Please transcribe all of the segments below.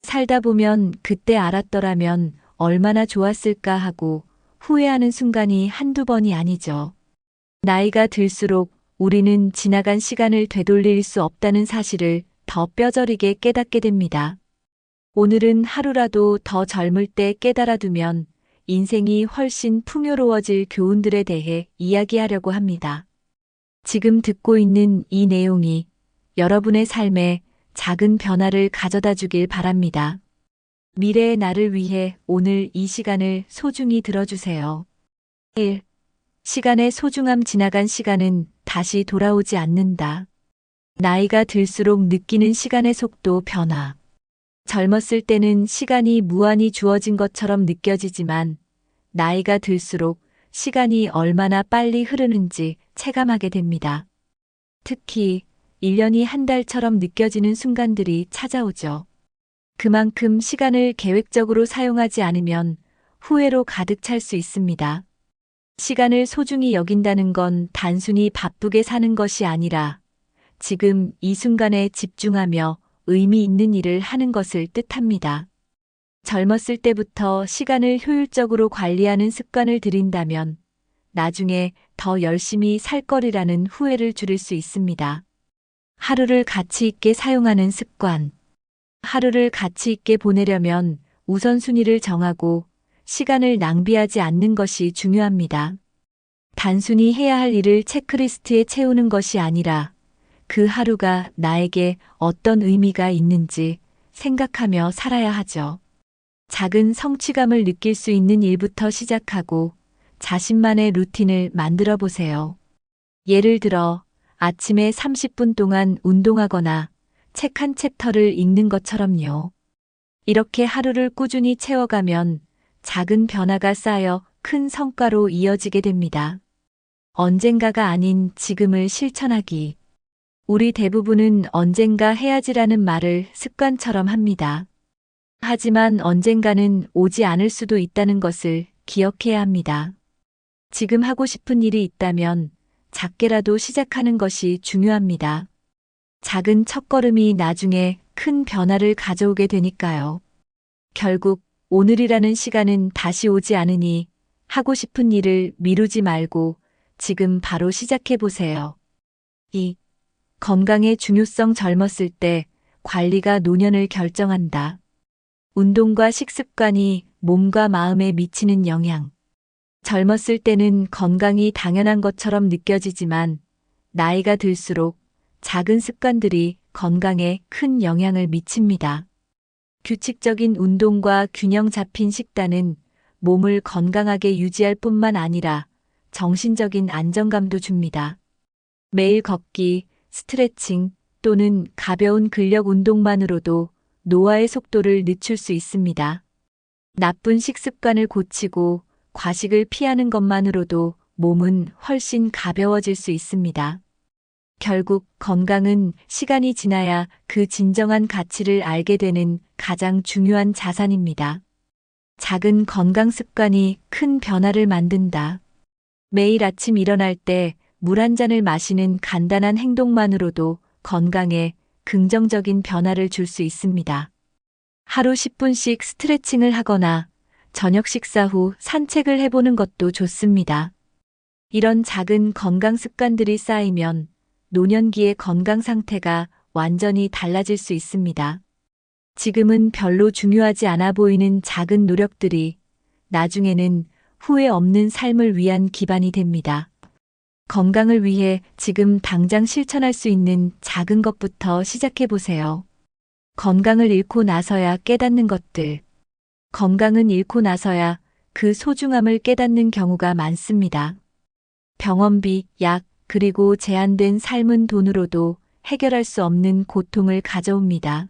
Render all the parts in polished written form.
살다 보면 그때 알았더라면 얼마나 좋았을까 하고 후회하는 순간이 한두 번이 아니죠. 나이가 들수록 우리는 지나간 시간을 되돌릴 수 없다는 사실을 더 뼈저리게 깨닫게 됩니다. 오늘은 하루라도 더 젊을 때 깨달아두면 인생이 훨씬 풍요로워질 교훈들에 대해 이야기하려고 합니다. 지금 듣고 있는 이 내용이 여러분의 삶에 작은 변화를 가져다 주길 바랍니다. 미래의 나를 위해 오늘 이 시간을 소중히 들어주세요. 1. 시간의 소중함. 지나간 시간은 다시 돌아오지 않는다. 나이가 들수록 느끼는 시간의 속도 변화. 젊었을 때는 시간이 무한히 주어진 것처럼 느껴지지만 나이가 들수록 시간이 얼마나 빨리 흐르는지 체감하게 됩니다. 특히 1년이 한 달처럼 느껴지는 순간들이 찾아오죠. 그만큼 시간을 계획적으로 사용하지 않으면 후회로 가득 찰 수 있습니다. 시간을 소중히 여긴다는 건 단순히 바쁘게 사는 것이 아니라 지금 이 순간에 집중하며 의미 있는 일을 하는 것을 뜻합니다. 젊었을 때부터 시간을 효율적으로 관리하는 습관을 들인다면 나중에 더 열심히 살 거리라는 후회를 줄일 수 있습니다. 하루를 가치 있게 사용하는 습관. 하루를 가치 있게 보내려면 우선순위를 정하고 시간을 낭비하지 않는 것이 중요합니다. 단순히 해야 할 일을 체크리스트에 채우는 것이 아니라 그 하루가 나에게 어떤 의미가 있는지 생각하며 살아야 하죠. 작은 성취감을 느낄 수 있는 일부터 시작하고 자신만의 루틴을 만들어 보세요. 예를 들어 아침에 30분 동안 운동하거나 책 한 챕터를 읽는 것처럼요. 이렇게 하루를 꾸준히 채워가면 작은 변화가 쌓여 큰 성과로 이어지게 됩니다. 언젠가가 아닌 지금을 실천하기. 우리 대부분은 언젠가 해야지라는 말을 습관처럼 합니다. 하지만 언젠가는 오지 않을 수도 있다는 것을 기억해야 합니다. 지금 하고 싶은 일이 있다면 작게라도 시작하는 것이 중요합니다. 작은 첫걸음이 나중에 큰 변화를 가져오게 되니까요. 결국 오늘이라는 시간은 다시 오지 않으니 하고 싶은 일을 미루지 말고 지금 바로 시작해 보세요. 2. 건강의 중요성. 젊었을 때 관리가 노년을 결정한다. 운동과 식습관이 몸과 마음에 미치는 영향. 젊었을 때는 건강이 당연한 것처럼 느껴지지만 나이가 들수록 작은 습관들이 건강에 큰 영향을 미칩니다. 규칙적인 운동과 균형 잡힌 식단은 몸을 건강하게 유지할 뿐만 아니라 정신적인 안정감도 줍니다. 매일 걷기, 스트레칭 또는 가벼운 근력 운동만으로도 노화의 속도를 늦출 수 있습니다. 나쁜 식습관을 고치고 과식을 피하는 것만으로도 몸은 훨씬 가벼워질 수 있습니다. 결국 건강은 시간이 지나야 그 진정한 가치를 알게 되는 가장 중요한 자산입니다. 작은 건강 습관이 큰 변화를 만든다. 매일 아침 일어날 때 물 한 잔을 마시는 간단한 행동만으로도 건강에 긍정적인 변화를 줄 수 있습니다. 하루 10분씩 스트레칭을 하거나 저녁 식사 후 산책을 해보는 것도 좋습니다. 이런 작은 건강 습관들이 쌓이면 노년기의 건강 상태가 완전히 달라질 수 있습니다. 지금은 별로 중요하지 않아 보이는 작은 노력들이 나중에는 후회 없는 삶을 위한 기반이 됩니다. 건강을 위해 지금 당장 실천할 수 있는 작은 것부터 시작해 보세요. 건강을 잃고 나서야 깨닫는 것들. 건강은 잃고 나서야 그 소중함을 깨닫는 경우가 많습니다. 병원비, 약, 그리고 제한된 삶은 돈으로도 해결할 수 없는 고통을 가져옵니다.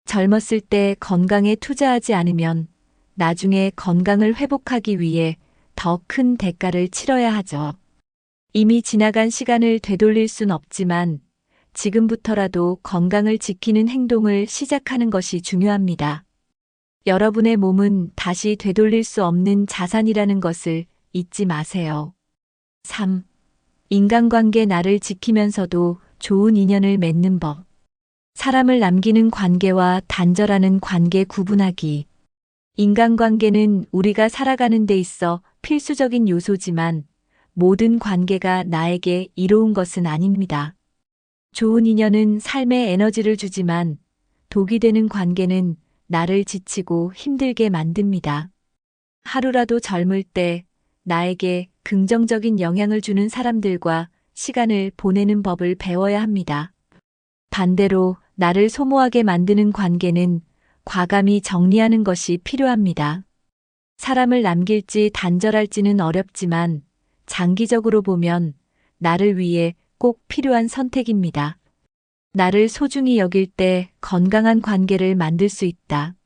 젊었을 때 건강에 투자하지 않으면 나중에 건강을 회복하기 위해 더 큰 대가를 치러야 하죠. 이미 지나간 시간을 되돌릴 순 없지만 지금부터라도 건강을 지키는 행동을 시작하는 것이 중요합니다. 여러분의 몸은 다시 되돌릴 수 없는 자산이라는 것을 잊지 마세요. 3. 인간관계. 나를 지키면서도 좋은 인연을 맺는 법. 사람을 남기는 관계와 단절하는 관계 구분하기. 인간관계는 우리가 살아가는 데 있어 필수적인 요소지만 모든 관계가 나에게 이로운 것은 아닙니다. 좋은 인연은 삶에 에너지를 주지만 독이 되는 관계는 나를 지치고 힘들게 만듭니다. 하루라도 젊을 때 나에게 긍정적인 영향을 주는 사람들과 시간을 보내는 법을 배워야 합니다. 반대로 나를 소모하게 만드는 관계는 과감히 정리하는 것이 필요합니다. 사람을 남길지 단절할지는 어렵지만 장기적으로 보면 나를 위해 꼭 필요한 선택입니다. 나를 소중히 여길 때 건강한 관계를 만들 수 있다.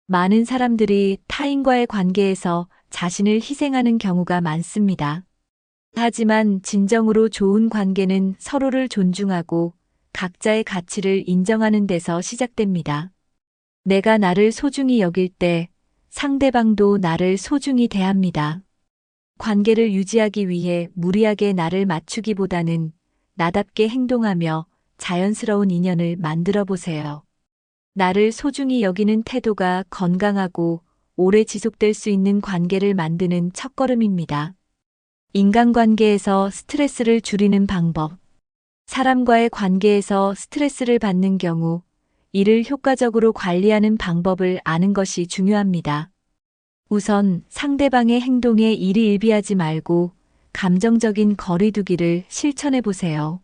많은 사람들이 타인과의 관계에서 자신을 희생하는 경우가 많습니다. 하지만 진정으로 좋은 관계는 서로를 존중하고 각자의 가치를 인정하는 데서 시작됩니다. 내가 나를 소중히 여길 때 상대방도 나를 소중히 대합니다. 관계를 유지하기 위해 무리하게 나를 맞추기보다는 나답게 행동하며 자연스러운 인연을 만들어 보세요. 나를 소중히 여기는 태도가 건강하고 오래 지속될 수 있는 관계를 만드는 첫걸음입니다. 인간관계에서 스트레스를 줄이는 방법. 사람과의 관계에서 스트레스를 받는 경우 이를 효과적으로 관리하는 방법을 아는 것이 중요합니다. 우선 상대방의 행동에 일희일비하지 말고 감정적인 거리두기를 실천해 보세요.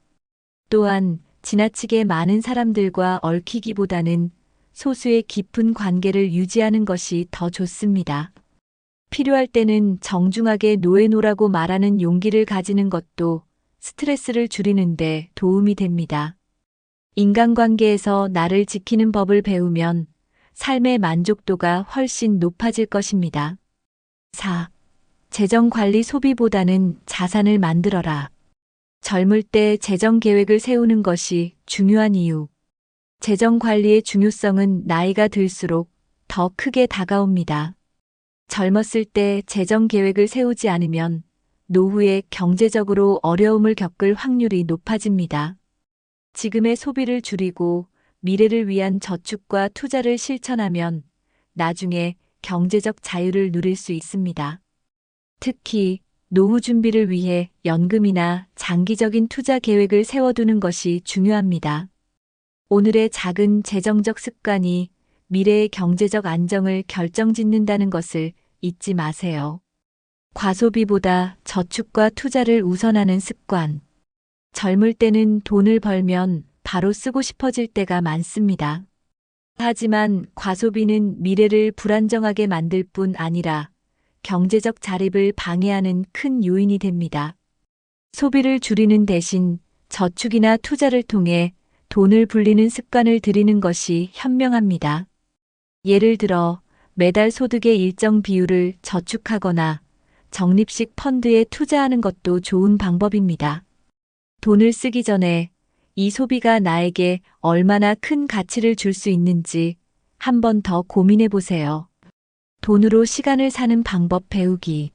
또한 지나치게 많은 사람들과 얽히기보다는 소수의 깊은 관계를 유지하는 것이 더 좋습니다. 필요할 때는 정중하게 노예노라고 말하는 용기를 가지는 것도 스트레스를 줄이는데 도움이 됩니다. 인간관계에서 나를 지키는 법을 배우면 삶의 만족도가 훨씬 높아질 것입니다. 4. 재정관리 소비보다는 자산을 만들어라. 젊을 때 재정 계획을 세우는 것이 중요한 이유. 재정관리의 중요성은 나이가 들수록 더 크게 다가옵니다. 젊었을 때 재정 계획을 세우지 않으면 노후에 경제적으로 어려움을 겪을 확률이 높아집니다. 지금의 소비를 줄이고 미래를 위한 저축과 투자를 실천하면 나중에 경제적 자유를 누릴 수 있습니다. 특히 노후 준비를 위해 연금이나 장기적인 투자 계획을 세워두는 것이 중요합니다. 오늘의 작은 재정적 습관이 미래의 경제적 안정을 결정짓는다는 것을 잊지 마세요. 과소비보다 저축과 투자를 우선하는 습관. 젊을 때는 돈을 벌면 바로 쓰고 싶어질 때가 많습니다. 하지만 과소비는 미래를 불안정하게 만들 뿐 아니라 경제적 자립을 방해하는 큰 요인이 됩니다. 소비를 줄이는 대신 저축이나 투자를 통해 돈을 불리는 습관을 들이는 것이 현명합니다. 예를 들어 매달 소득의 일정 비율을 저축하거나 적립식 펀드에 투자하는 것도 좋은 방법입니다. 돈을 쓰기 전에 이 소비가 나에게 얼마나 큰 가치를 줄 수 있는지 한 번 더 고민해 보세요. 돈으로 시간을 사는 방법 배우기.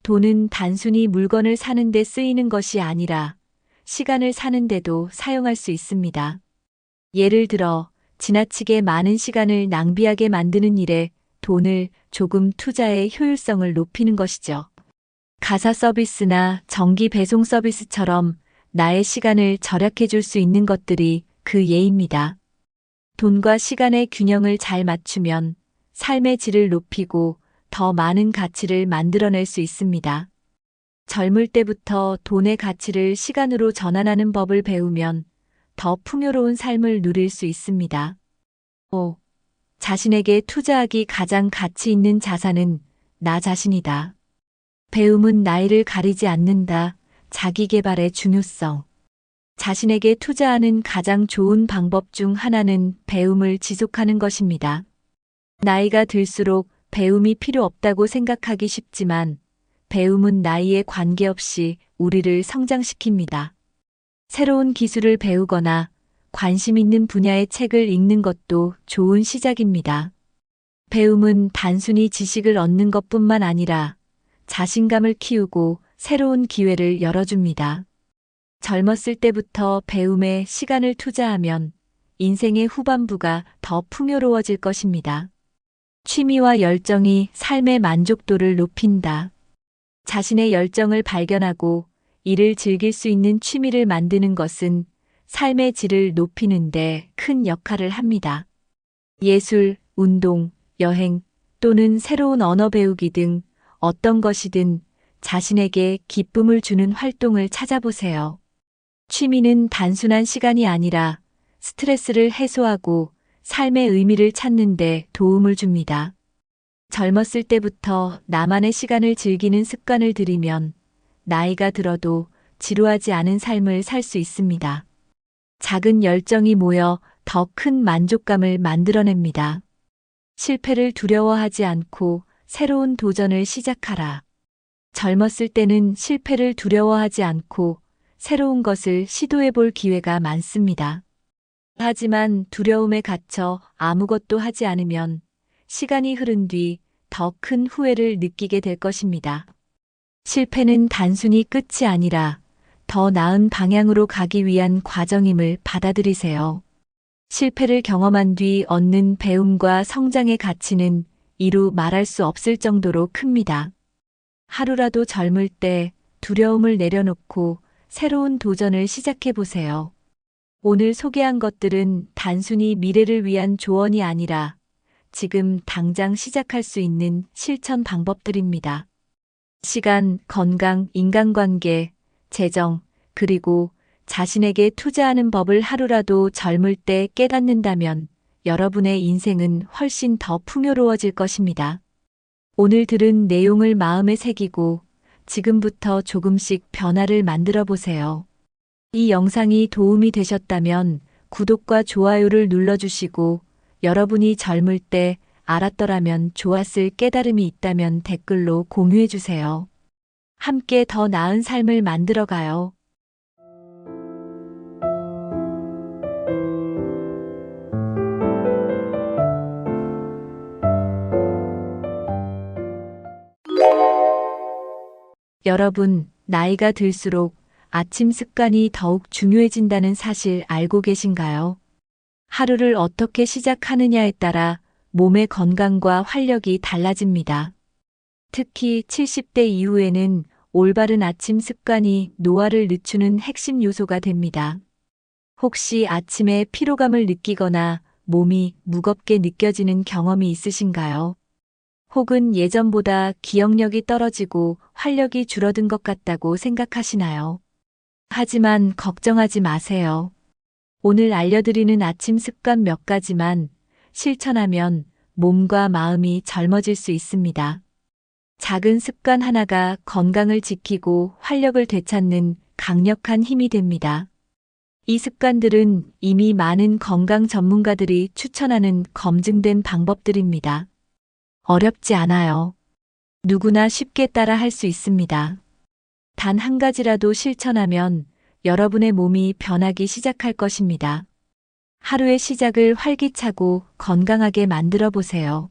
돈은 단순히 물건을 사는 데 쓰이는 것이 아니라 시간을 사는 데도 사용할 수 있습니다. 예를 들어 지나치게 많은 시간을 낭비하게 만드는 일에 돈을 조금 투자해 효율성을 높이는 것이죠. 가사 서비스나 정기 배송 서비스처럼 나의 시간을 절약해 줄 수 있는 것들이 그 예입니다. 돈과 시간의 균형을 잘 맞추면 삶의 질을 높이고 더 많은 가치를 만들어낼 수 있습니다. 젊을 때부터 돈의 가치를 시간으로 전환하는 법을 배우면 더 풍요로운 삶을 누릴 수 있습니다. 5. 자신에게 투자하기 가장 가치 있는 자산은 나 자신이다. 배움은 나이를 가리지 않는다. 자기계발의 중요성. 자신에게 투자하는 가장 좋은 방법 중 하나는 배움을 지속하는 것입니다. 나이가 들수록 배움이 필요 없다고 생각하기 쉽지만 배움은 나이에 관계없이 우리를 성장시킵니다. 새로운 기술을 배우거나 관심 있는 분야의 책을 읽는 것도 좋은 시작입니다. 배움은 단순히 지식을 얻는 것뿐만 아니라 자신감을 키우고 새로운 기회를 열어줍니다. 젊었을 때부터 배움에 시간을 투자하면 인생의 후반부가 더 풍요로워질 것입니다. 취미와 열정이 삶의 만족도를 높인다. 자신의 열정을 발견하고 이를 즐길 수 있는 취미를 만드는 것은 삶의 질을 높이는데 큰 역할을 합니다. 예술, 운동, 여행 또는 새로운 언어 배우기 등 어떤 것이든 자신에게 기쁨을 주는 활동을 찾아보세요. 취미는 단순한 시간이 아니라 스트레스를 해소하고 삶의 의미를 찾는 데 도움을 줍니다. 젊었을 때부터 나만의 시간을 즐기는 습관을 들이면 나이가 들어도 지루하지 않은 삶을 살 수 있습니다. 작은 열정이 모여 더 큰 만족감을 만들어냅니다. 실패를 두려워하지 않고 새로운 도전을 시작하라. 젊었을 때는 실패를 두려워하지 않고 새로운 것을 시도해 볼 기회가 많습니다. 하지만 두려움에 갇혀 아무것도 하지 않으면 시간이 흐른 뒤 더 큰 후회를 느끼게 될 것입니다. 실패는 단순히 끝이 아니라 더 나은 방향으로 가기 위한 과정임을 받아들이세요. 실패를 경험한 뒤 얻는 배움과 성장의 가치는 이루 말할 수 없을 정도로 큽니다. 하루라도 젊을 때 두려움을 내려놓고 새로운 도전을 시작해 보세요. 오늘 소개한 것들은 단순히 미래를 위한 조언이 아니라 지금 당장 시작할 수 있는 실천 방법들입니다. 시간, 건강, 인간관계, 재정, 그리고 자신에게 투자하는 법을 하루라도 젊을 때 깨닫는다면 여러분의 인생은 훨씬 더 풍요로워질 것입니다. 오늘 들은 내용을 마음에 새기고 지금부터 조금씩 변화를 만들어 보세요. 이 영상이 도움이 되셨다면 구독과 좋아요를 눌러주시고 여러분이 젊을 때 알았더라면 좋았을 깨달음이 있다면 댓글로 공유해 주세요. 함께 더 나은 삶을 만들어가요. 여러분, 나이가 들수록 아침 습관이 더욱 중요해진다는 사실 알고 계신가요? 하루를 어떻게 시작하느냐에 따라 몸의 건강과 활력이 달라집니다. 특히 70대 이후에는 올바른 아침 습관이 노화를 늦추는 핵심 요소가 됩니다. 혹시 아침에 피로감을 느끼거나 몸이 무겁게 느껴지는 경험이 있으신가요? 혹은 예전보다 기억력이 떨어지고 활력이 줄어든 것 같다고 생각하시나요? 하지만 걱정하지 마세요. 오늘 알려드리는 아침 습관 몇 가지만 실천하면 몸과 마음이 젊어질 수 있습니다. 작은 습관 하나가 건강을 지키고 활력을 되찾는 강력한 힘이 됩니다. 이 습관들은 이미 많은 건강 전문가들이 추천하는 검증된 방법들입니다. 어렵지 않아요. 누구나 쉽게 따라 할 수 있습니다. 단 한 가지라도 실천하면 여러분의 몸이 변하기 시작할 것입니다. 하루의 시작을 활기차고 건강하게 만들어 보세요.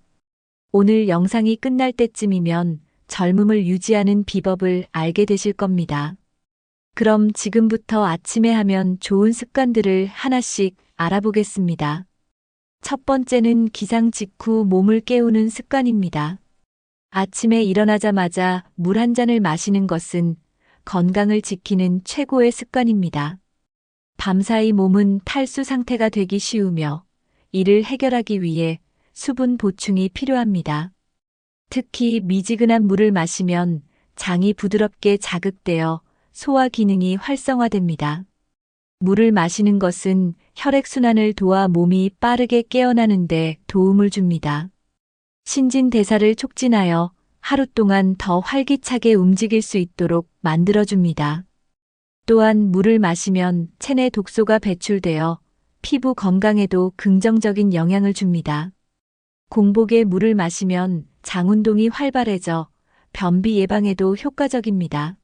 오늘 영상이 끝날 때쯤이면 젊음을 유지하는 비법을 알게 되실 겁니다. 그럼 지금부터 아침에 하면 좋은 습관들을 하나씩 알아보겠습니다. 첫 번째는 기상 직후 몸을 깨우는 습관입니다. 아침에 일어나자마자 물 한 잔을 마시는 것은 건강을 지키는 최고의 습관입니다. 밤사이 몸은 탈수 상태가 되기 쉬우며 이를 해결하기 위해 수분 보충이 필요합니다. 특히 미지근한 물을 마시면 장이 부드럽게 자극되어 소화 기능이 활성화됩니다. 물을 마시는 것은 혈액순환을 도와 몸이 빠르게 깨어나는 데 도움을 줍니다. 신진대사를 촉진하여 하루 동안 더 활기차게 움직일 수 있도록 만들어줍니다. 또한 물을 마시면 체내 독소가 배출되어 피부 건강에도 긍정적인 영향을 줍니다. 공복에 물을 마시면 장운동이 활발해져 변비 예방에도 효과적입니다.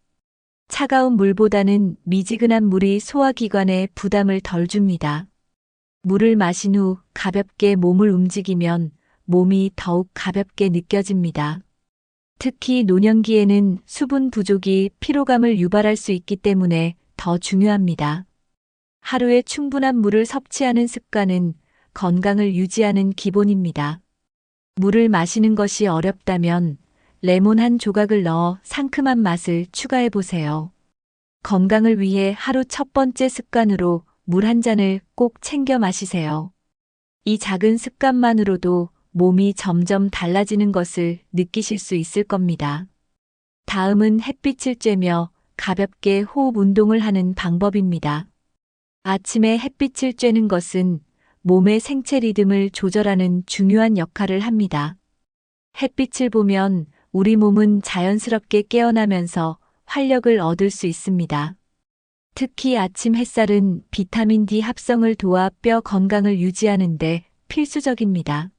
차가운 물보다는 미지근한 물이 소화기관에 부담을 덜 줍니다. 물을 마신 후 가볍게 몸을 움직이면 몸이 더욱 가볍게 느껴집니다. 특히 노년기에는 수분 부족이 피로감을 유발할 수 있기 때문에 더 중요합니다. 하루에 충분한 물을 섭취하는 습관은 건강을 유지하는 기본입니다. 물을 마시는 것이 어렵다면 레몬 한 조각을 넣어 상큼한 맛을 추가해 보세요. 건강을 위해 하루 첫 번째 습관으로 물 한 잔을 꼭 챙겨 마시세요. 이 작은 습관만으로도 몸이 점점 달라지는 것을 느끼실 수 있을 겁니다. 다음은 햇빛을 쬐며 가볍게 호흡 운동을 하는 방법입니다. 아침에 햇빛을 쬐는 것은 몸의 생체 리듬을 조절하는 중요한 역할을 합니다. 햇빛을 보면 우리 몸은 자연스럽게 깨어나면서 활력을 얻을 수 있습니다. 특히 아침 햇살은 비타민 D 합성을 도와 뼈 건강을 유지하는 데 필수적입니다.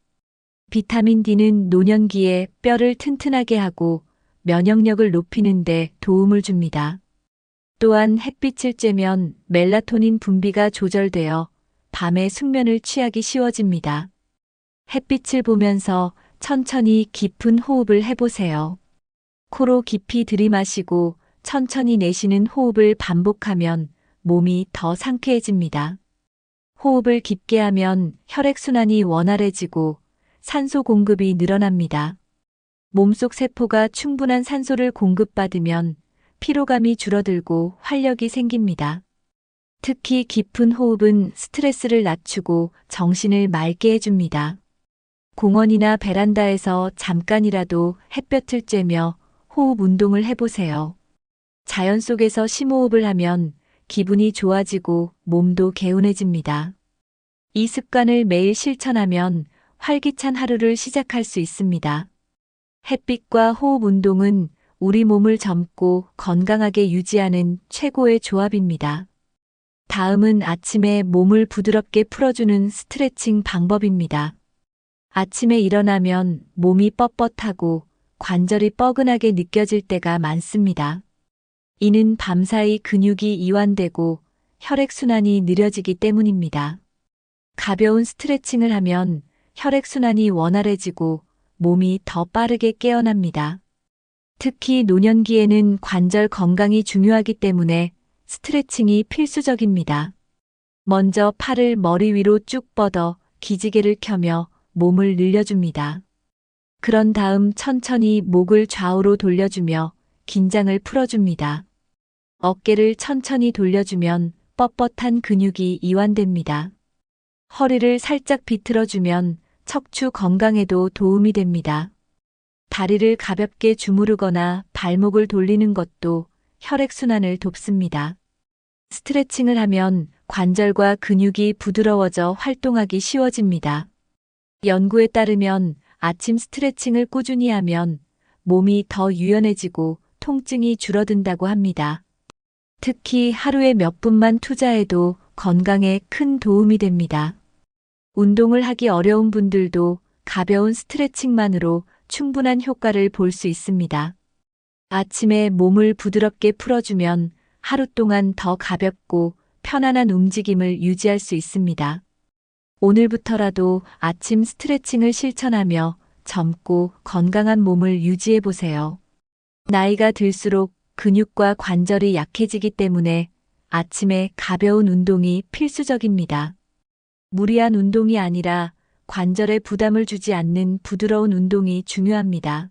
비타민 D는 노년기에 뼈를 튼튼하게 하고 면역력을 높이는 데 도움을 줍니다. 또한 햇빛을 쬐면 멜라토닌 분비가 조절되어 밤에 숙면을 취하기 쉬워집니다. 햇빛을 보면서 천천히 깊은 호흡을 해보세요. 코로 깊이 들이마시고 천천히 내쉬는 호흡을 반복하면 몸이 더 상쾌해집니다. 호흡을 깊게 하면 혈액순환이 원활해지고 산소 공급이 늘어납니다. 몸속 세포가 충분한 산소를 공급받으면 피로감이 줄어들고 활력이 생깁니다. 특히 깊은 호흡은 스트레스를 낮추고 정신을 맑게 해줍니다. 공원이나 베란다에서 잠깐이라도 햇볕을 쬐며 호흡 운동을 해보세요. 자연 속에서 심호흡을 하면 기분이 좋아지고 몸도 개운해집니다. 이 습관을 매일 실천하면 활기찬 하루를 시작할 수 있습니다. 햇빛과 호흡 운동은 우리 몸을 젊고 건강하게 유지하는 최고의 조합입니다. 다음은 아침에 몸을 부드럽게 풀어주는 스트레칭 방법입니다. 아침에 일어나면 몸이 뻣뻣하고 관절이 뻐근하게 느껴질 때가 많습니다. 이는 밤사이 근육이 이완되고 혈액순환이 느려지기 때문입니다. 가벼운 스트레칭을 하면 혈액순환이 원활해지고 몸이 더 빠르게 깨어납니다. 특히 노년기에는 관절 건강이 중요하기 때문에 스트레칭이 필수적입니다. 먼저 팔을 머리 위로 쭉 뻗어 기지개를 켜며 몸을 늘려줍니다. 그런 다음 천천히 목을 좌우로 돌려주며 긴장을 풀어줍니다. 어깨를 천천히 돌려주면 뻣뻣한 근육이 이완됩니다. 허리를 살짝 비틀어주면 척추 건강에도 도움이 됩니다. 다리를 가볍게 주무르거나 발목을 돌리는 것도 혈액순환을 돕습니다. 스트레칭을 하면 관절과 근육이 부드러워져 활동하기 쉬워집니다. 연구에 따르면 아침 스트레칭을 꾸준히 하면 몸이 더 유연해지고 통증이 줄어든다고 합니다. 특히 하루에 몇 분만 투자해도 건강에 큰 도움이 됩니다. 운동을 하기 어려운 분들도 가벼운 스트레칭만으로 충분한 효과를 볼 수 있습니다. 아침에 몸을 부드럽게 풀어주면 하루 동안 더 가볍고 편안한 움직임을 유지할 수 있습니다. 오늘부터라도 아침 스트레칭을 실천하며 젊고 건강한 몸을 유지해 보세요. 나이가 들수록 근육과 관절이 약해지기 때문에 아침에 가벼운 운동이 필수적입니다. 무리한 운동이 아니라 관절에 부담을 주지 않는 부드러운 운동이 중요합니다.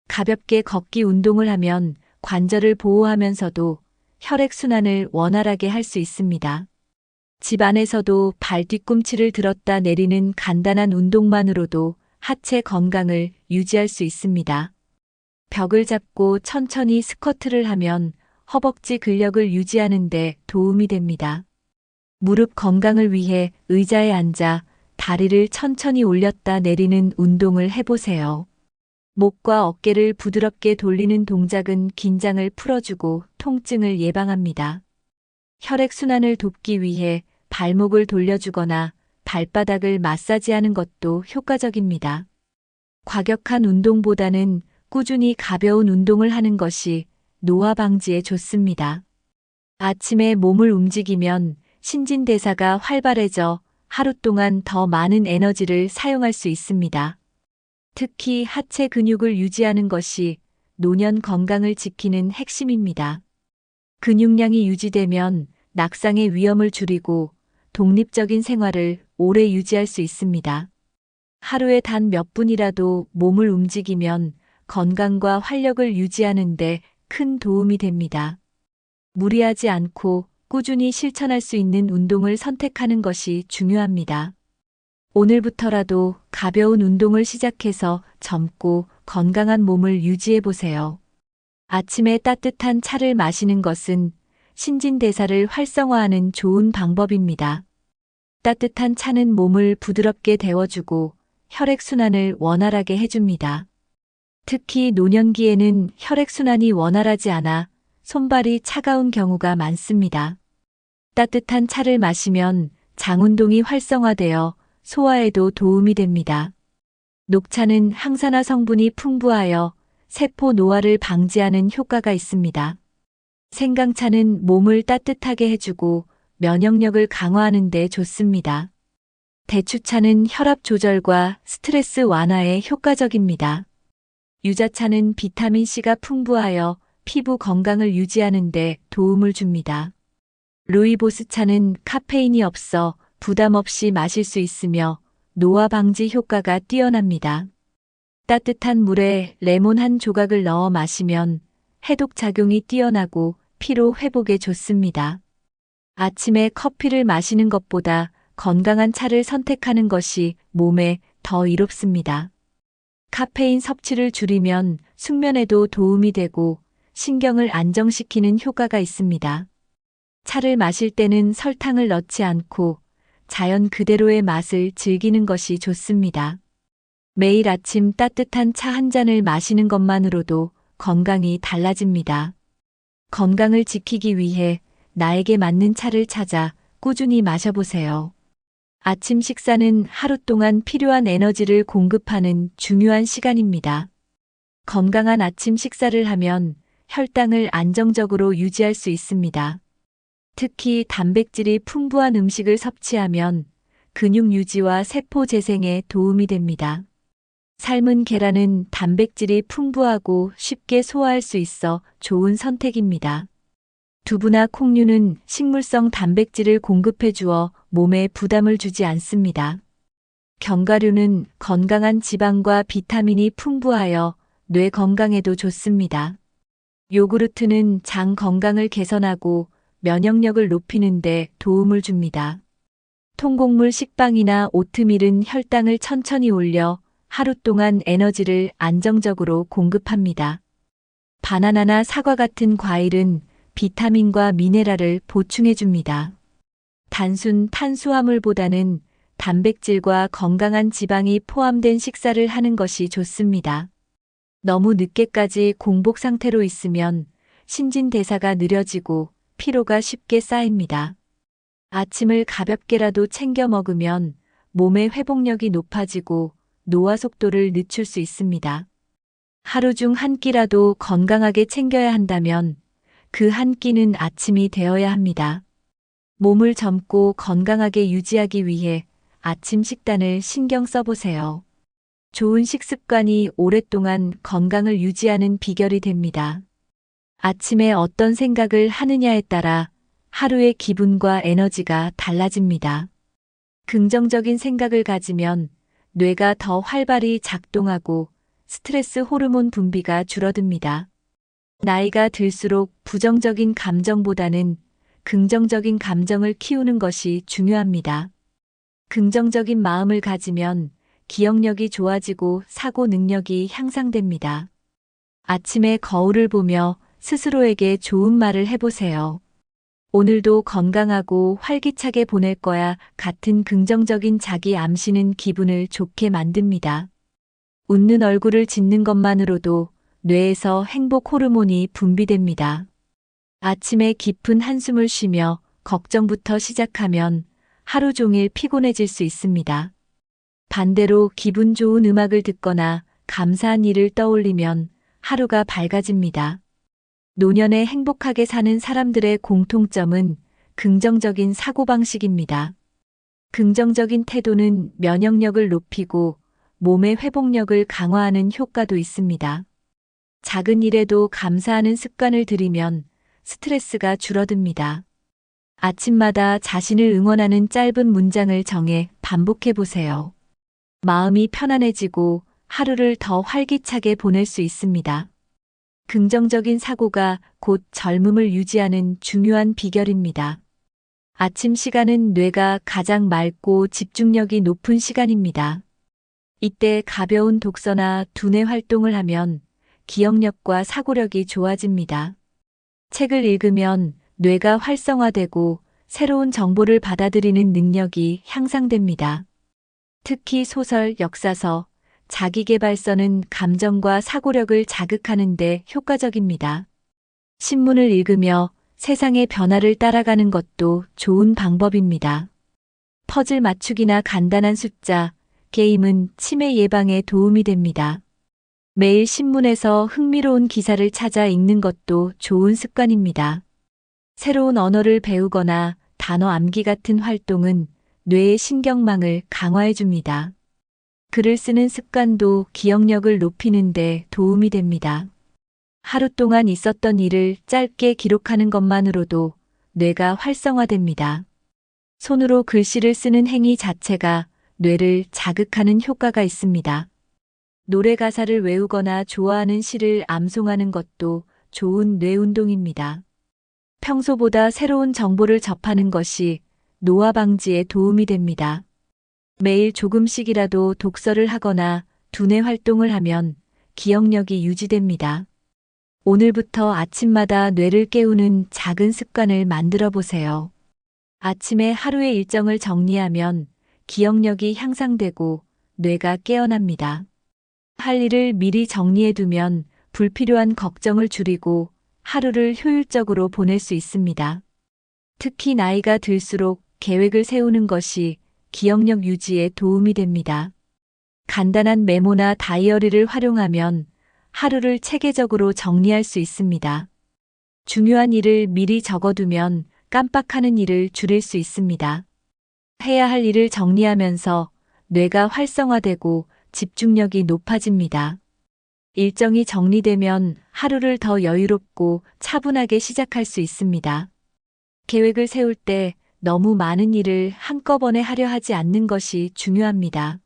가볍게 걷기 운동을 하면 관절을 보호하면서도 혈액순환을 원활하게 할 수 있습니다. 집 안에서도 발 뒤꿈치를 들었다 내리는 간단한 운동만으로도 하체 건강을 유지할 수 있습니다. 벽을 잡고 천천히 스쿼트를 하면 허벅지 근력을 유지하는 데 도움이 됩니다. 무릎 건강을 위해 의자에 앉아 다리를 천천히 올렸다 내리는 운동을 해보세요. 목과 어깨를 부드럽게 돌리는 동작은 긴장을 풀어주고 통증을 예방합니다. 혈액순환을 돕기 위해 발목을 돌려주거나 발바닥을 마사지하는 것도 효과적입니다. 과격한 운동보다는 꾸준히 가벼운 운동을 하는 것이 노화 방지에 좋습니다. 아침에 몸을 움직이면 신진대사가 활발해져 하루 동안 더 많은 에너지를 사용할 수 있습니다. 특히 하체 근육을 유지하는 것이 노년 건강을 지키는 핵심입니다. 근육량이 유지되면 낙상의 위험을 줄이고 독립적인 생활을 오래 유지할 수 있습니다. 하루에 단 몇 분이라도 몸을 움직이면 건강과 활력을 유지하는 데 큰 도움이 됩니다. 무리하지 않고 꾸준히 실천할 수 있는 운동을 선택하는 것이 중요합니다. 오늘부터라도 가벼운 운동을 시작해서 젊고 건강한 몸을 유지해 보세요. 아침에 따뜻한 차를 마시는 것은 신진대사를 활성화하는 좋은 방법입니다. 따뜻한 차는 몸을 부드럽게 데워주고 혈액순환을 원활하게 해줍니다. 특히 노년기에는 혈액순환이 원활하지 않아 손발이 차가운 경우가 많습니다. 따뜻한 차를 마시면 장운동이 활성화되어 소화에도 도움이 됩니다. 녹차는 항산화 성분이 풍부하여 세포 노화를 방지하는 효과가 있습니다. 생강차는 몸을 따뜻하게 해주고 면역력을 강화하는 데 좋습니다. 대추차는 혈압 조절과 스트레스 완화에 효과적입니다. 유자차는 비타민C가 풍부하여 피부 건강을 유지하는 데 도움을 줍니다. 루이보스차는 카페인이 없어 부담 없이 마실 수 있으며 노화 방지 효과가 뛰어납니다. 따뜻한 물에 레몬 한 조각을 넣어 마시면 해독 작용이 뛰어나고 피로 회복에 좋습니다. 아침에 커피를 마시는 것보다 건강한 차를 선택하는 것이 몸에 더 이롭습니다. 카페인 섭취를 줄이면 숙면에도 도움이 되고 신경을 안정시키는 효과가 있습니다. 차를 마실 때는 설탕을 넣지 않고 자연 그대로의 맛을 즐기는 것이 좋습니다. 매일 아침 따뜻한 차 한 잔을 마시는 것만으로도 건강이 달라집니다. 건강을 지키기 위해 나에게 맞는 차를 찾아 꾸준히 마셔보세요. 아침 식사는 하루 동안 필요한 에너지를 공급하는 중요한 시간입니다. 건강한 아침 식사를 하면 혈당을 안정적으로 유지할 수 있습니다. 특히 단백질이 풍부한 음식을 섭취하면 근육 유지와 세포 재생에 도움이 됩니다. 삶은 계란은 단백질이 풍부하고 쉽게 소화할 수 있어 좋은 선택입니다. 두부나 콩류는 식물성 단백질을 공급해 주어 몸에 부담을 주지 않습니다. 견과류는 건강한 지방과 비타민이 풍부하여 뇌 건강에도 좋습니다. 요구르트는 장 건강을 개선하고 면역력을 높이는 데 도움을 줍니다. 통곡물 식빵이나 오트밀은 혈당을 천천히 올려 하루 동안 에너지를 안정적으로 공급합니다. 바나나나 사과 같은 과일은 비타민과 미네랄을 보충해 줍니다. 단순 탄수화물보다는 단백질과 건강한 지방이 포함된 식사를 하는 것이 좋습니다. 너무 늦게까지 공복 상태로 있으면 신진대사가 느려지고 피로가 쉽게 쌓입니다. 아침을 가볍게라도 챙겨 먹으면 몸의 회복력이 높아지고 노화 속도를 늦출 수 있습니다. 하루 중 한 끼라도 건강하게 챙겨야 한다면 그 한 끼는 아침이 되어야 합니다. 몸을 젊고 건강하게 유지하기 위해 아침 식단을 신경 써보세요. 좋은 식습관이 오랫동안 건강을 유지하는 비결이 됩니다. 아침에 어떤 생각을 하느냐에 따라 하루의 기분과 에너지가 달라집니다. 긍정적인 생각을 가지면 뇌가 더 활발히 작동하고 스트레스 호르몬 분비가 줄어듭니다. 나이가 들수록 부정적인 감정보다는 긍정적인 감정을 키우는 것이 중요합니다. 긍정적인 마음을 가지면 기억력이 좋아지고 사고 능력이 향상됩니다. 아침에 거울을 보며 스스로에게 좋은 말을 해보세요. 오늘도 건강하고 활기차게 보낼 거야 같은 긍정적인 자기 암시는 기분을 좋게 만듭니다. 웃는 얼굴을 짓는 것만으로도 뇌에서 행복 호르몬이 분비됩니다. 아침에 깊은 한숨을 쉬며 걱정부터 시작하면 하루 종일 피곤해질 수 있습니다. 반대로 기분 좋은 음악을 듣거나 감사한 일을 떠올리면 하루가 밝아집니다. 노년에 행복하게 사는 사람들의 공통점은 긍정적인 사고방식입니다. 긍정적인 태도는 면역력을 높이고 몸의 회복력을 강화하는 효과도 있습니다. 작은 일에도 감사하는 습관을 들이면 스트레스가 줄어듭니다. 아침마다 자신을 응원하는 짧은 문장을 정해 반복해 보세요. 마음이 편안해지고 하루를 더 활기차게 보낼 수 있습니다. 긍정적인 사고가 곧 젊음을 유지하는 중요한 비결입니다. 아침 시간은 뇌가 가장 맑고 집중력이 높은 시간입니다. 이때 가벼운 독서나 두뇌 활동을 하면 기억력과 사고력이 좋아집니다. 책을 읽으면 뇌가 활성화되고 새로운 정보를 받아들이는 능력이 향상됩니다. 특히 소설, 역사서, 자기계발서는 감정과 사고력을 자극하는 데 효과적입니다. 신문을 읽으며 세상의 변화를 따라가는 것도 좋은 방법입니다. 퍼즐 맞추기나 간단한 숫자, 게임은 치매 예방에 도움이 됩니다. 매일 신문에서 흥미로운 기사를 찾아 읽는 것도 좋은 습관입니다. 새로운 언어를 배우거나 단어 암기 같은 활동은 뇌의 신경망을 강화해 줍니다. 글을 쓰는 습관도 기억력을 높이는 데 도움이 됩니다. 하루 동안 있었던 일을 짧게 기록하는 것만으로도 뇌가 활성화됩니다. 손으로 글씨를 쓰는 행위 자체가 뇌를 자극하는 효과가 있습니다. 노래 가사를 외우거나 좋아하는 시를 암송하는 것도 좋은 뇌 운동입니다. 평소보다 새로운 정보를 접하는 것이 노화 방지에 도움이 됩니다. 매일 조금씩이라도 독서를 하거나 두뇌 활동을 하면 기억력이 유지됩니다. 오늘부터 아침마다 뇌를 깨우는 작은 습관을 만들어 보세요. 아침에 하루의 일정을 정리하면 기억력이 향상되고 뇌가 깨어납니다. 할 일을 미리 정리해 두면 불필요한 걱정을 줄이고 하루를 효율적으로 보낼 수 있습니다. 특히 나이가 들수록 계획을 세우는 것이 기억력 유지에 도움이 됩니다. 간단한 메모나 다이어리를 활용하면 하루를 체계적으로 정리할 수 있습니다. 중요한 일을 미리 적어두면 깜빡하는 일을 줄일 수 있습니다. 해야 할 일을 정리하면서 뇌가 활성화되고 집중력이 높아집니다. 일정이 정리되면 하루를 더 여유롭고 차분하게 시작할 수 있습니다. 계획을 세울 때 너무 많은 일을 한꺼번에 하려 하지 않는 것이 중요합니다.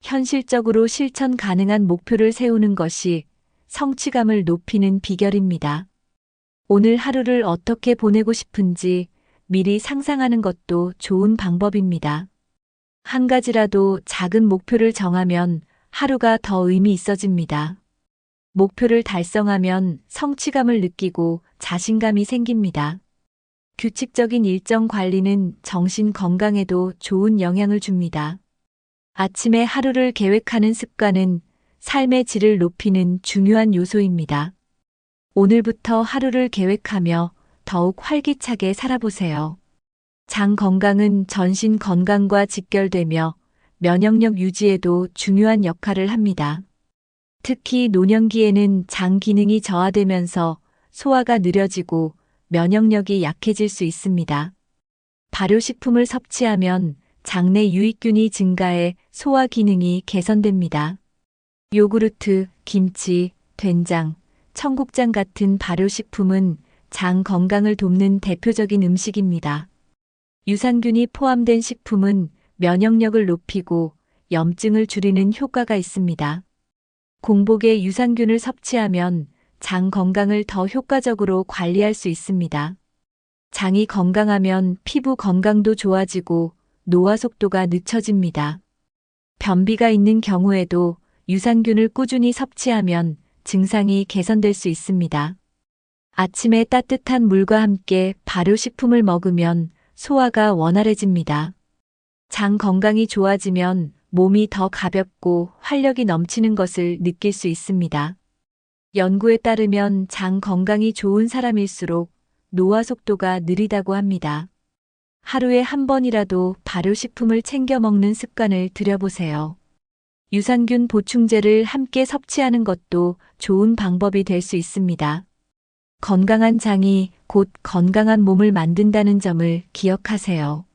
현실적으로 실천 가능한 목표를 세우는 것이 성취감을 높이는 비결입니다. 오늘 하루를 어떻게 보내고 싶은지 미리 상상하는 것도 좋은 방법입니다. 한 가지라도 작은 목표를 정하면 하루가 더 의미 있어집니다. 목표를 달성하면 성취감을 느끼고 자신감이 생깁니다. 규칙적인 일정 관리는 정신 건강에도 좋은 영향을 줍니다. 아침에 하루를 계획하는 습관은 삶의 질을 높이는 중요한 요소입니다. 오늘부터 하루를 계획하며 더욱 활기차게 살아보세요. 장 건강은 전신 건강과 직결되며 면역력 유지에도 중요한 역할을 합니다. 특히 노년기에는 장 기능이 저하되면서 소화가 느려지고 면역력이 약해질 수 있습니다. 발효식품을 섭취하면 장내 유익균이 증가해 소화 기능이 개선됩니다. 요구르트, 김치, 된장, 청국장 같은 발효식품은 장 건강을 돕는 대표적인 음식입니다. 유산균이 포함된 식품은 면역력을 높이고 염증을 줄이는 효과가 있습니다. 공복에 유산균을 섭취하면 장 건강을 더 효과적으로 관리할 수 있습니다. 장이 건강하면 피부 건강도 좋아지고 노화 속도가 늦춰집니다. 변비가 있는 경우에도 유산균을 꾸준히 섭취하면 증상이 개선될 수 있습니다. 아침에 따뜻한 물과 함께 발효식품을 먹으면 소화가 원활해집니다. 장 건강이 좋아지면 몸이 더 가볍고 활력이 넘치는 것을 느낄 수 있습니다. 연구에 따르면 장 건강이 좋은 사람일수록 노화 속도가 느리다고 합니다. 하루에 한 번이라도 발효식품을 챙겨 먹는 습관을 들여보세요. 유산균 보충제를 함께 섭취하는 것도 좋은 방법이 될 수 있습니다. 건강한 장이 곧 건강한 몸을 만든다는 점을 기억하세요.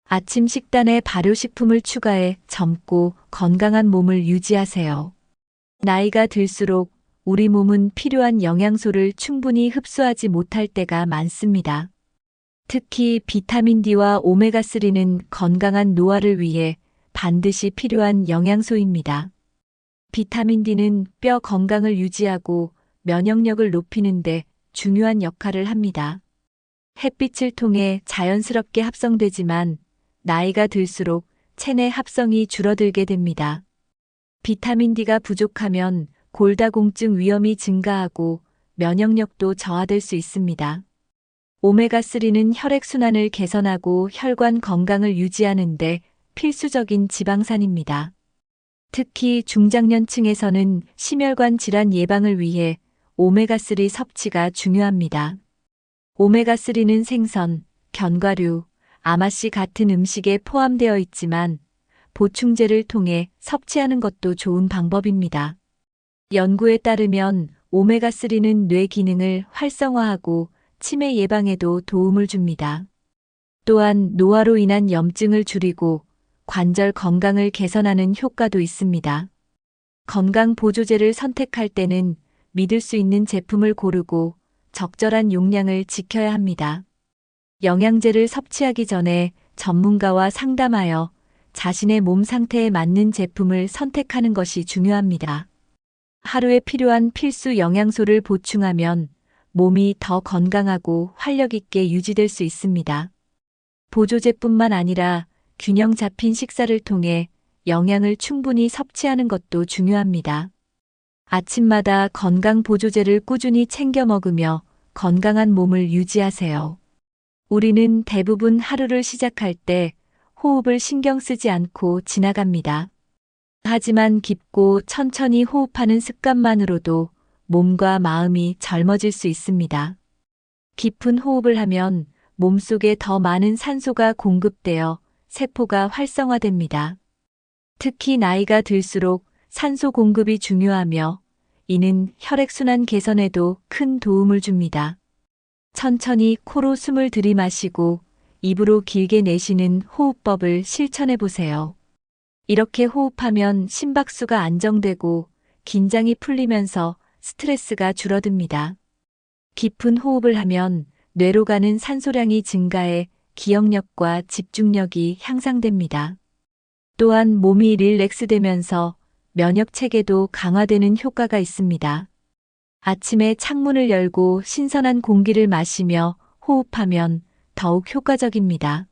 아침 식단에 발효식품을 추가해 젊고 건강한 몸을 유지하세요. 나이가 들수록 우리 몸은 필요한 영양소를 충분히 흡수하지 못할 때가 많습니다. 특히 비타민 D와 오메가3는 건강한 노화를 위해 반드시 필요한 영양소입니다. 비타민 D는 뼈 건강을 유지하고 면역력을 높이는데 중요한 역할을 합니다. 햇빛을 통해 자연스럽게 합성되지만 나이가 들수록 체내 합성이 줄어들게 됩니다. 비타민 D가 부족하면 골다공증 위험이 증가하고 면역력도 저하될 수 있습니다. 오메가3는 혈액순환을 개선하고 혈관 건강을 유지하는데 필수적인 지방산입니다. 특히 중장년층에서는 심혈관 질환 예방을 위해 오메가3 섭취가 중요합니다. 오메가3는 생선, 견과류, 아마씨 같은 음식에 포함되어 있지만 보충제를 통해 섭취하는 것도 좋은 방법입니다. 연구에 따르면 오메가3는 뇌 기능을 활성화하고 치매 예방에도 도움을 줍니다. 또한 노화로 인한 염증을 줄이고 관절 건강을 개선하는 효과도 있습니다. 건강 보조제를 선택할 때는 믿을 수 있는 제품을 고르고 적절한 용량을 지켜야 합니다. 영양제를 섭취하기 전에 전문가와 상담하여 자신의 몸 상태에 맞는 제품을 선택하는 것이 중요합니다. 하루에 필요한 필수 영양소를 보충하면 몸이 더 건강하고 활력 있게 유지될 수 있습니다. 보조제뿐만 아니라 균형 잡힌 식사를 통해 영양을 충분히 섭취하는 것도 중요합니다. 아침마다 건강 보조제를 꾸준히 챙겨 먹으며 건강한 몸을 유지하세요. 우리는 대부분 하루를 시작할 때 호흡을 신경 쓰지 않고 지나갑니다. 하지만 깊고 천천히 호흡하는 습관만으로도 몸과 마음이 젊어질 수 있습니다. 깊은 호흡을 하면 몸속에 더 많은 산소가 공급되어 세포가 활성화됩니다. 특히 나이가 들수록 산소 공급이 중요하며 이는 혈액순환 개선에도 큰 도움을 줍니다. 천천히 코로 숨을 들이마시고 입으로 길게 내쉬는 호흡법을 실천해 보세요. 이렇게 호흡하면 심박수가 안정되고 긴장이 풀리면서 스트레스가 줄어듭니다. 깊은 호흡을 하면 뇌로 가는 산소량이 증가해 기억력과 집중력이 향상됩니다. 또한 몸이 릴렉스되면서 면역 체계도 강화되는 효과가 있습니다. 아침에 창문을 열고 신선한 공기를 마시며 호흡하면 더욱 효과적입니다.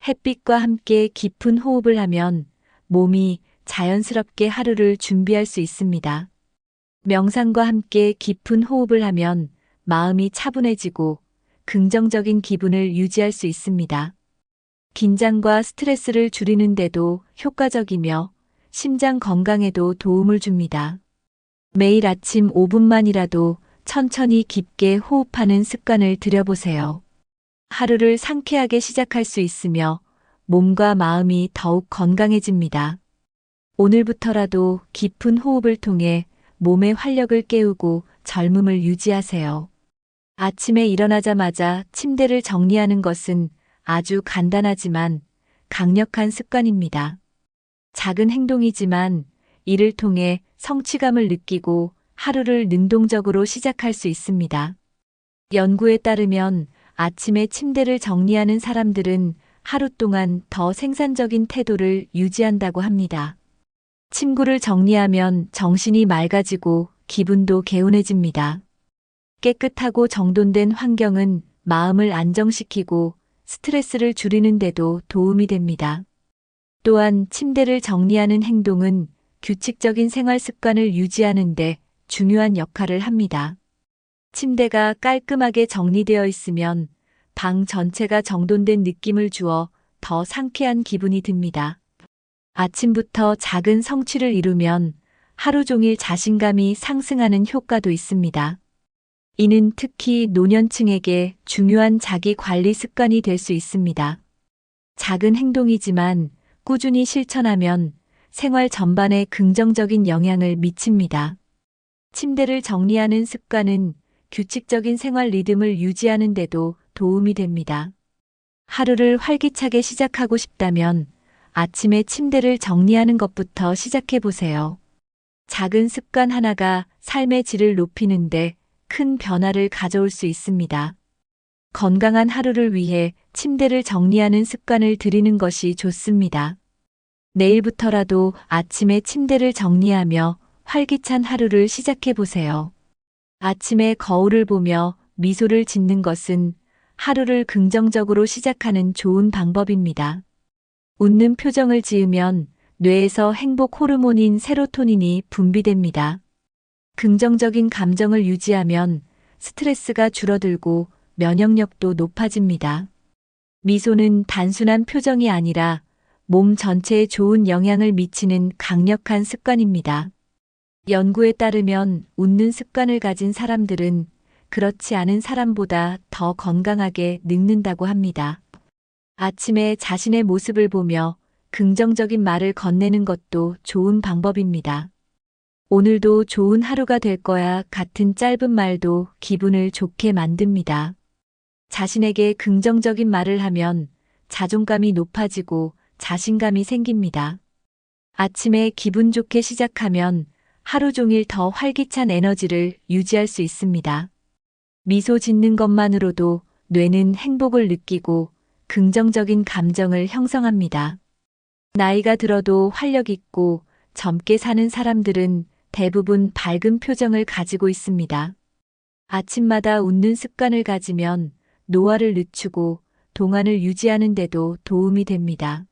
햇빛과 함께 깊은 호흡을 하면 몸이 자연스럽게 하루를 준비할 수 있습니다. 명상과 함께 깊은 호흡을 하면 마음이 차분해지고 긍정적인 기분을 유지할 수 있습니다. 긴장과 스트레스를 줄이는데도 효과적이며 심장 건강에도 도움을 줍니다. 매일 아침 5분만이라도 천천히 깊게 호흡하는 습관을 들여보세요. 하루를 상쾌하게 시작할 수 있으며 몸과 마음이 더욱 건강해집니다. 오늘부터라도 깊은 호흡을 통해 몸의 활력을 깨우고 젊음을 유지하세요. 아침에 일어나자마자 침대를 정리하는 것은 아주 간단하지만 강력한 습관입니다. 작은 행동이지만 이를 통해 성취감을 느끼고 하루를 능동적으로 시작할 수 있습니다. 연구에 따르면 아침에 침대를 정리하는 사람들은 하루 동안 더 생산적인 태도를 유지한다고 합니다. 침구를 정리하면 정신이 맑아지고 기분도 개운해집니다. 깨끗하고 정돈된 환경은 마음을 안정시키고 스트레스를 줄이는 데도 도움이 됩니다. 또한 침대를 정리하는 행동은 규칙적인 생활 습관을 유지하는 데 중요한 역할을 합니다. 침대가 깔끔하게 정리되어 있으면 방 전체가 정돈된 느낌을 주어 더 상쾌한 기분이 듭니다. 아침부터 작은 성취를 이루면 하루 종일 자신감이 상승하는 효과도 있습니다. 이는 특히 노년층에게 중요한 자기 관리 습관이 될 수 있습니다. 작은 행동이지만 꾸준히 실천하면 생활 전반에 긍정적인 영향을 미칩니다. 침대를 정리하는 습관은 규칙적인 생활 리듬을 유지하는 데도 도움이 됩니다. 하루를 활기차게 시작하고 싶다면 아침에 침대를 정리하는 것부터 시작해 보세요. 작은 습관 하나가 삶의 질을 높이는데 큰 변화를 가져올 수 있습니다. 건강한 하루를 위해 침대를 정리하는 습관을 들이는 것이 좋습니다. 내일부터라도 아침에 침대를 정리하며 활기찬 하루를 시작해 보세요. 아침에 거울을 보며 미소를 짓는 것은 하루를 긍정적으로 시작하는 좋은 방법입니다. 웃는 표정을 지으면 뇌에서 행복 호르몬인 세로토닌이 분비됩니다. 긍정적인 감정을 유지하면 스트레스가 줄어들고 면역력도 높아집니다. 미소는 단순한 표정이 아니라 몸 전체에 좋은 영향을 미치는 강력한 습관입니다. 연구에 따르면 웃는 습관을 가진 사람들은 그렇지 않은 사람보다 더 건강하게 늙는다고 합니다. 아침에 자신의 모습을 보며 긍정적인 말을 건네는 것도 좋은 방법입니다. 오늘도 좋은 하루가 될 거야 같은 짧은 말도 기분을 좋게 만듭니다. 자신에게 긍정적인 말을 하면 자존감이 높아지고 자신감이 생깁니다. 아침에 기분 좋게 시작하면 하루 종일 더 활기찬 에너지를 유지할 수 있습니다. 미소 짓는 것만으로도 뇌는 행복을 느끼고 긍정적인 감정을 형성합니다. 나이가 들어도 활력 있고 젊게 사는 사람들은 대부분 밝은 표정을 가지고 있습니다. 아침마다 웃는 습관을 가지면 노화를 늦추고 동안을 유지하는 데도 도움이 됩니다.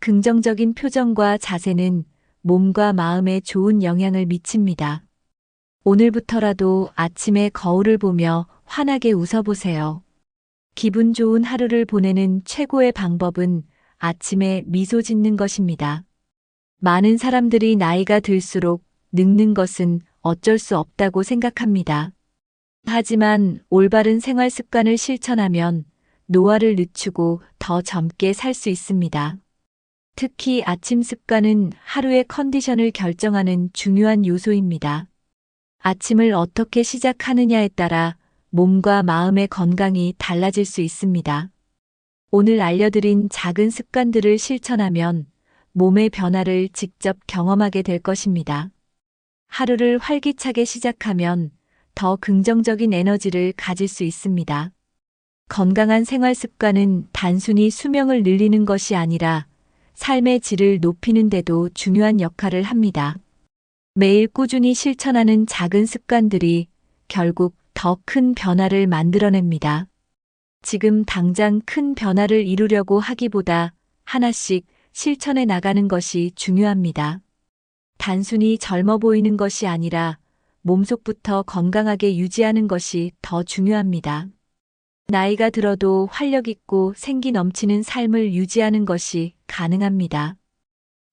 긍정적인 표정과 자세는 몸과 마음에 좋은 영향을 미칩니다. 오늘부터라도 아침에 거울을 보며 환하게 웃어보세요. 기분 좋은 하루를 보내는 최고의 방법은 아침에 미소 짓는 것입니다. 많은 사람들이 나이가 들수록 늙는 것은 어쩔 수 없다고 생각합니다. 하지만 올바른 생활 습관을 실천하면 노화를 늦추고 더 젊게 살 수 있습니다. 특히 아침 습관은 하루의 컨디션을 결정하는 중요한 요소입니다. 아침을 어떻게 시작하느냐에 따라 몸과 마음의 건강이 달라질 수 있습니다. 오늘 알려드린 작은 습관들을 실천하면 몸의 변화를 직접 경험하게 될 것입니다. 하루를 활기차게 시작하면 더 긍정적인 에너지를 가질 수 있습니다. 건강한 생활 습관은 단순히 수명을 늘리는 것이 아니라 삶의 질을 높이는 데도 중요한 역할을 합니다. 매일 꾸준히 실천하는 작은 습관들이 결국 더 큰 변화를 만들어냅니다. 지금 당장 큰 변화를 이루려고 하기보다 하나씩 실천해 나가는 것이 중요합니다. 단순히 젊어 보이는 것이 아니라 몸속부터 건강하게 유지하는 것이 더 중요합니다. 나이가 들어도 활력 있고 생기 넘치는 삶을 유지하는 것이 가능합니다.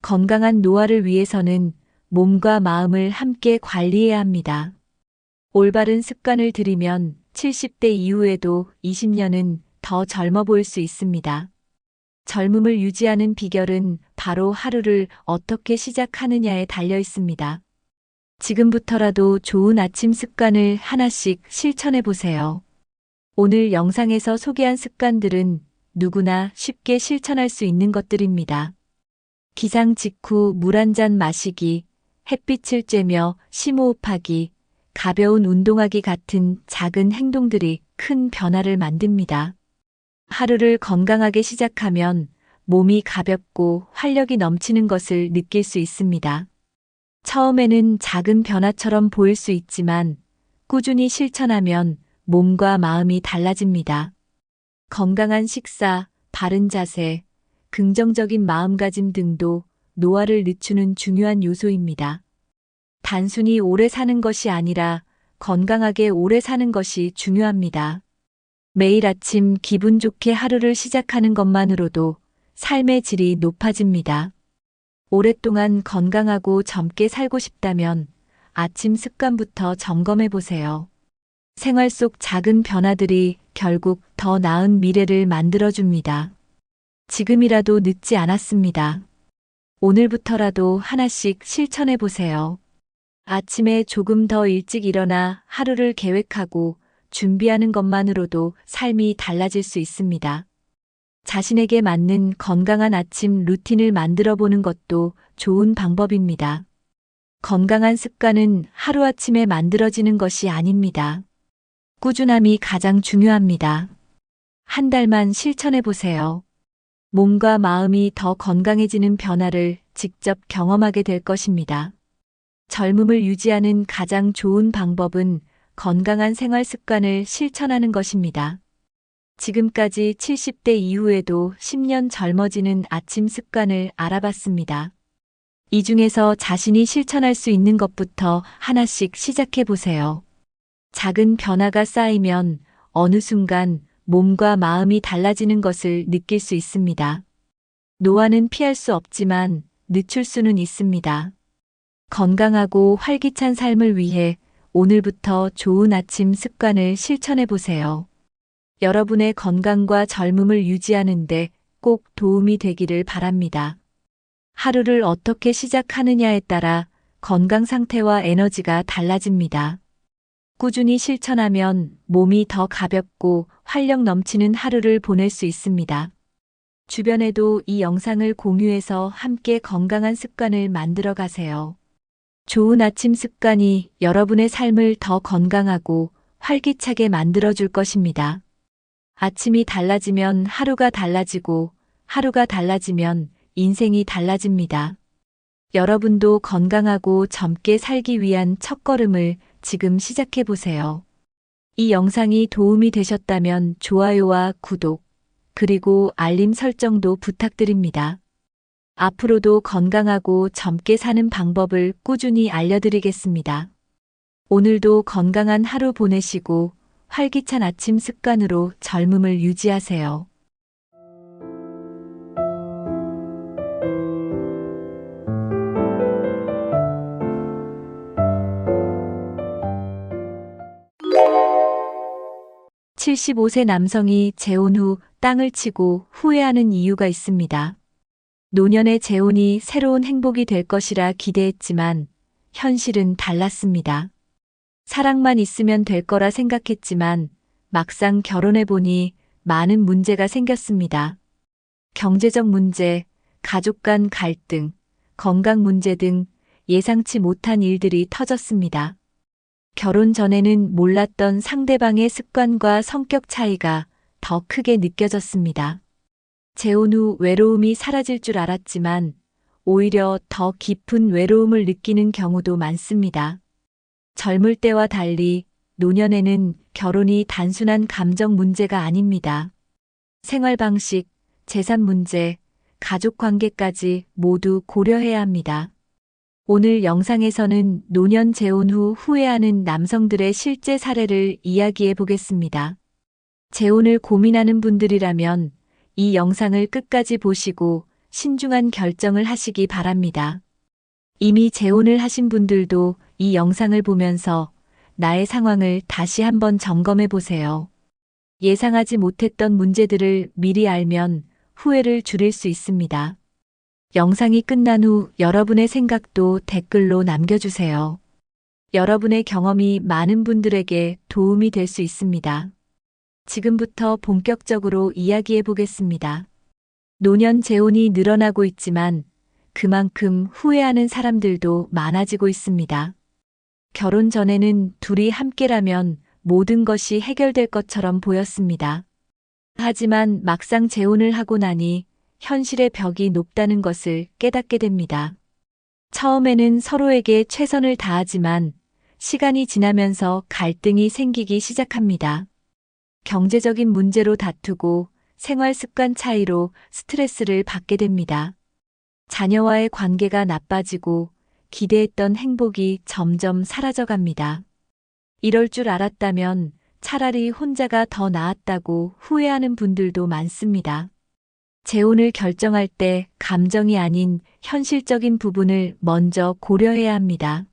건강한 노화를 위해서는 몸과 마음을 함께 관리해야 합니다. 올바른 습관을 들이면 70대 이후에도 20년은 더 젊어 보일 수 있습니다. 젊음을 유지하는 비결은 바로 하루를 어떻게 시작하느냐에 달려 있습니다. 지금부터라도 좋은 아침 습관을 하나씩 실천해 보세요. 오늘 영상에서 소개한 습관들은 누구나 쉽게 실천할 수 있는 것들입니다. 기상 직후 물 한 잔 마시기, 햇빛을 쬐며 심호흡하기, 가벼운 운동하기 같은 작은 행동들이 큰 변화를 만듭니다. 하루를 건강하게 시작하면 몸이 가볍고 활력이 넘치는 것을 느낄 수 있습니다. 처음에는 작은 변화처럼 보일 수 있지만 꾸준히 실천하면 몸과 마음이 달라집니다. 건강한 식사, 바른 자세, 긍정적인 마음가짐 등도 노화를 늦추는 중요한 요소입니다. 단순히 오래 사는 것이 아니라 건강하게 오래 사는 것이 중요합니다. 매일 아침 기분 좋게 하루를 시작하는 것만으로도 삶의 질이 높아집니다. 오랫동안 건강하고 젊게 살고 싶다면 아침 습관부터 점검해 보세요. 생활 속 작은 변화들이 결국 더 나은 미래를 만들어줍니다. 지금이라도 늦지 않았습니다. 오늘부터라도 하나씩 실천해 보세요. 아침에 조금 더 일찍 일어나 하루를 계획하고 준비하는 것만으로도 삶이 달라질 수 있습니다. 자신에게 맞는 건강한 아침 루틴을 만들어 보는 것도 좋은 방법입니다. 건강한 습관은 하루아침에 만들어지는 것이 아닙니다. 꾸준함이 가장 중요합니다. 한 달만 실천해 보세요. 몸과 마음이 더 건강해지는 변화를 직접 경험하게 될 것입니다. 젊음을 유지하는 가장 좋은 방법은 건강한 생활 습관을 실천하는 것입니다. 지금까지 70대 이후에도 10년 젊어지는 아침 습관을 알아봤습니다. 이 중에서 자신이 실천할 수 있는 것부터 하나씩 시작해 보세요. 작은 변화가 쌓이면 어느 순간 몸과 마음이 달라지는 것을 느낄 수 있습니다. 노화는 피할 수 없지만 늦출 수는 있습니다. 건강하고 활기찬 삶을 위해 오늘부터 좋은 아침 습관을 실천해 보세요. 여러분의 건강과 젊음을 유지하는데 꼭 도움이 되기를 바랍니다. 하루를 어떻게 시작하느냐에 따라 건강 상태와 에너지가 달라집니다. 꾸준히 실천하면 몸이 더 가볍고 활력 넘치는 하루를 보낼 수 있습니다. 주변에도 이 영상을 공유해서 함께 건강한 습관을 만들어 가세요. 좋은 아침 습관이 여러분의 삶을 더 건강하고 활기차게 만들어줄 것입니다. 아침이 달라지면 하루가 달라지고 하루가 달라지면 인생이 달라집니다. 여러분도 건강하고 젊게 살기 위한 첫걸음을 지금 시작해 보세요. 이 영상이 도움이 되셨다면 좋아요와 구독, 그리고 알림 설정도 부탁드립니다. 앞으로도 건강하고 젊게 사는 방법을 꾸준히 알려드리겠습니다. 오늘도 건강한 하루 보내시고 활기찬 아침 습관으로 젊음을 유지하세요. (75세) 남성이 재혼 후 땅을 치고 후회하는 이유가 있습니다. 노년의 재혼이 새로운 행복이 될 것이라 기대했지만 현실은 달랐습니다. 사랑만 있으면 될 거라 생각했지만 막상 결혼해보니 많은 문제가 생겼습니다. 경제적 문제, 가족 간 갈등, 건강 문제 등 예상치 못한 일들이 터졌습니다. 결혼 전에는 몰랐던 상대방의 습관과 성격 차이가 더 크게 느껴졌습니다. 재혼 후 외로움이 사라질 줄 알았지만 오히려 더 깊은 외로움을 느끼는 경우도 많습니다. 젊을 때와 달리 노년에는 결혼이 단순한 감정 문제가 아닙니다. 생활 방식, 재산 문제, 가족 관계까지 모두 고려해야 합니다. 오늘 영상에서는 노년 재혼 후 후회하는 남성들의 실제 사례를 이야기해 보겠습니다. 재혼을 고민하는 분들이라면 이 영상을 끝까지 보시고 신중한 결정을 하시기 바랍니다. 이미 재혼을 하신 분들도 이 영상을 보면서 나의 상황을 다시 한번 점검해 보세요. 예상하지 못했던 문제들을 미리 알면 후회를 줄일 수 있습니다. 영상이 끝난 후 여러분의 생각도 댓글로 남겨주세요. 여러분의 경험이 많은 분들에게 도움이 될 수 있습니다. 지금부터 본격적으로 이야기해 보겠습니다. 노년 재혼이 늘어나고 있지만 그만큼 후회하는 사람들도 많아지고 있습니다. 결혼 전에는 둘이 함께라면 모든 것이 해결될 것처럼 보였습니다. 하지만 막상 재혼을 하고 나니 현실의 벽이 높다는 것을 깨닫게 됩니다. 처음에는 서로에게 최선을 다하지만 시간이 지나면서 갈등이 생기기 시작합니다. 경제적인 문제로 다투고 생활 습관 차이로 스트레스를 받게 됩니다. 자녀와의 관계가 나빠지고 기대했던 행복이 점점 사라져갑니다. 이럴 줄 알았다면 차라리 혼자가 더 나았다고 후회하는 분들도 많습니다. 재혼을 결정할 때 감정이 아닌 현실적인 부분을 먼저 고려해야 합니다.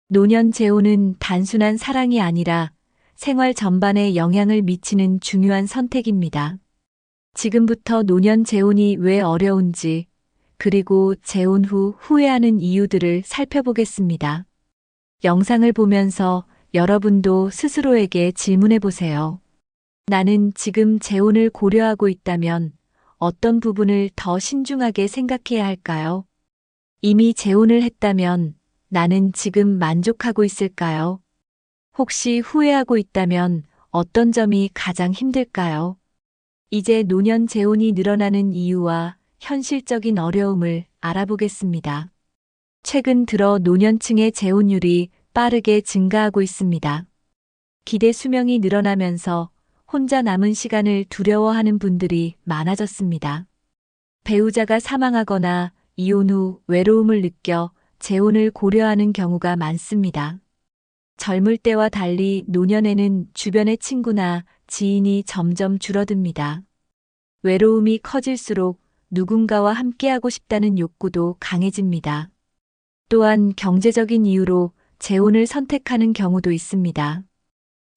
노년 재혼은 단순한 사랑이 아니라 생활 전반에 영향을 미치는 중요한 선택입니다. 지금부터 노년 재혼이 왜 어려운지, 그리고 재혼 후 후회하는 이유들을 살펴보겠습니다. 영상을 보면서 여러분도 스스로에게 질문해 보세요. 나는 지금 재혼을 고려하고 있다면 어떤 부분을 더 신중하게 생각해야 할까요? 이미 재혼을 했다면 나는 지금 만족하고 있을까요? 혹시 후회하고 있다면 어떤 점이 가장 힘들까요? 이제 노년 재혼이 늘어나는 이유와 현실적인 어려움을 알아보겠습니다. 최근 들어 노년층의 재혼율이 빠르게 증가하고 있습니다. 기대 수명이 늘어나면서 혼자 남은 시간을 두려워하는 분들이 많아졌습니다. 배우자가 사망하거나 이혼 후 외로움을 느껴 재혼을 고려하는 경우가 많습니다. 젊을 때와 달리 노년에는 주변의 친구나 지인이 점점 줄어듭니다. 외로움이 커질수록 누군가와 함께하고 싶다는 욕구도 강해집니다. 또한 경제적인 이유로 재혼을 선택하는 경우도 있습니다.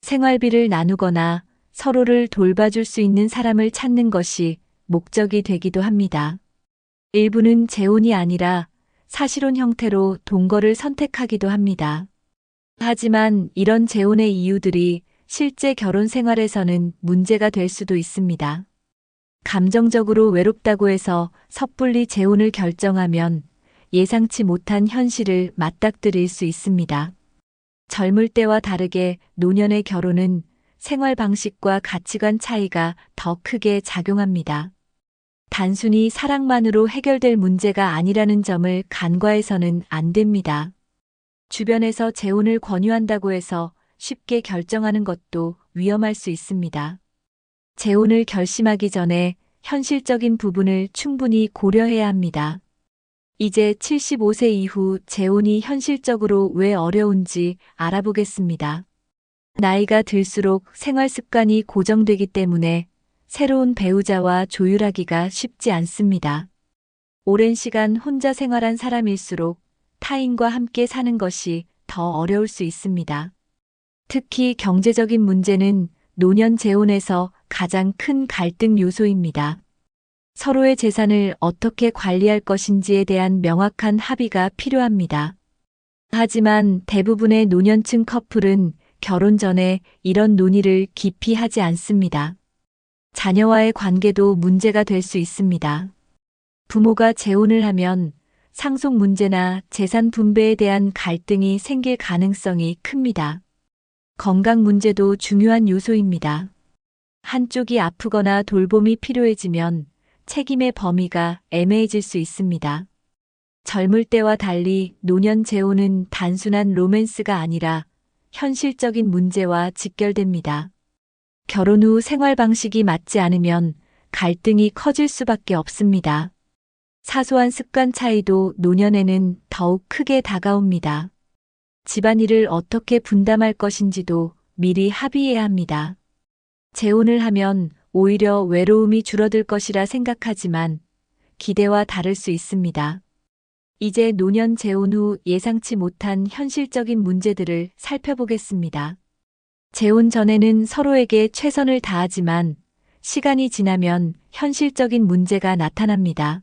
생활비를 나누거나 서로를 돌봐줄 수 있는 사람을 찾는 것이 목적이 되기도 합니다. 일부는 재혼이 아니라 사실혼 형태로 동거를 선택하기도 합니다. 하지만 이런 재혼의 이유들이 실제 결혼 생활에서는 문제가 될 수도 있습니다. 감정적으로 외롭다고 해서 섣불리 재혼을 결정하면 예상치 못한 현실을 맞닥뜨릴 수 있습니다. 젊을 때와 다르게 노년의 결혼은 생활 방식과 가치관 차이가 더 크게 작용합니다. 단순히 사랑만으로 해결될 문제가 아니라는 점을 간과해서는 안 됩니다. 주변에서 재혼을 권유한다고 해서 쉽게 결정하는 것도 위험할 수 있습니다. 재혼을 결심하기 전에 현실적인 부분을 충분히 고려해야 합니다. 이제 75세 이후 재혼이 현실적으로 왜 어려운지 알아보겠습니다. 나이가 들수록 생활 습관이 고정되기 때문에 새로운 배우자와 조율하기가 쉽지 않습니다. 오랜 시간 혼자 생활한 사람일수록 타인과 함께 사는 것이 더 어려울 수 있습니다. 특히 경제적인 문제는 노년 재혼에서 가장 큰 갈등 요소입니다. 서로의 재산을 어떻게 관리할 것인지에 대한 명확한 합의가 필요합니다. 하지만 대부분의 노년층 커플은 결혼 전에 이런 논의를 깊이 하지 않습니다. 자녀와의 관계도 문제가 될 수 있습니다. 부모가 재혼을 하면 상속 문제나 재산 분배에 대한 갈등이 생길 가능성이 큽니다. 건강 문제도 중요한 요소입니다. 한쪽이 아프거나 돌봄이 필요해지면 책임의 범위가 애매해질 수 있습니다. 젊을 때와 달리 노년 재혼은 단순한 로맨스가 아니라 현실적인 문제와 직결됩니다. 결혼 후 생활 방식이 맞지 않으면 갈등이 커질 수밖에 없습니다. 사소한 습관 차이도 노년에는 더욱 크게 다가옵니다. 집안일을 어떻게 분담할 것인지도 미리 합의해야 합니다. 재혼을 하면 오히려 외로움이 줄어들 것이라 생각하지만 기대와 다를 수 있습니다. 이제 노년 재혼 후 예상치 못한 현실적인 문제들을 살펴보겠습니다. 재혼 전에는 서로에게 최선을 다하지만 시간이 지나면 현실적인 문제가 나타납니다.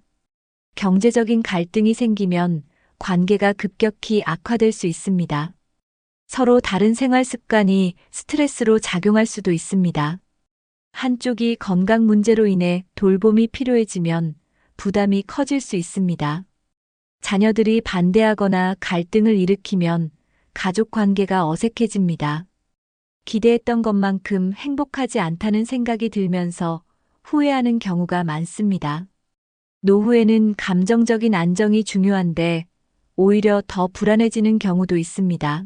경제적인 갈등이 생기면 관계가 급격히 악화될 수 있습니다. 서로 다른 생활 습관이 스트레스로 작용할 수도 있습니다. 한쪽이 건강 문제로 인해 돌봄이 필요해지면 부담이 커질 수 있습니다. 자녀들이 반대하거나 갈등을 일으키면 가족 관계가 어색해집니다. 기대했던 것만큼 행복하지 않다는 생각이 들면서 후회하는 경우가 많습니다. 노후에는 감정적인 안정이 중요한데 오히려 더 불안해지는 경우도 있습니다.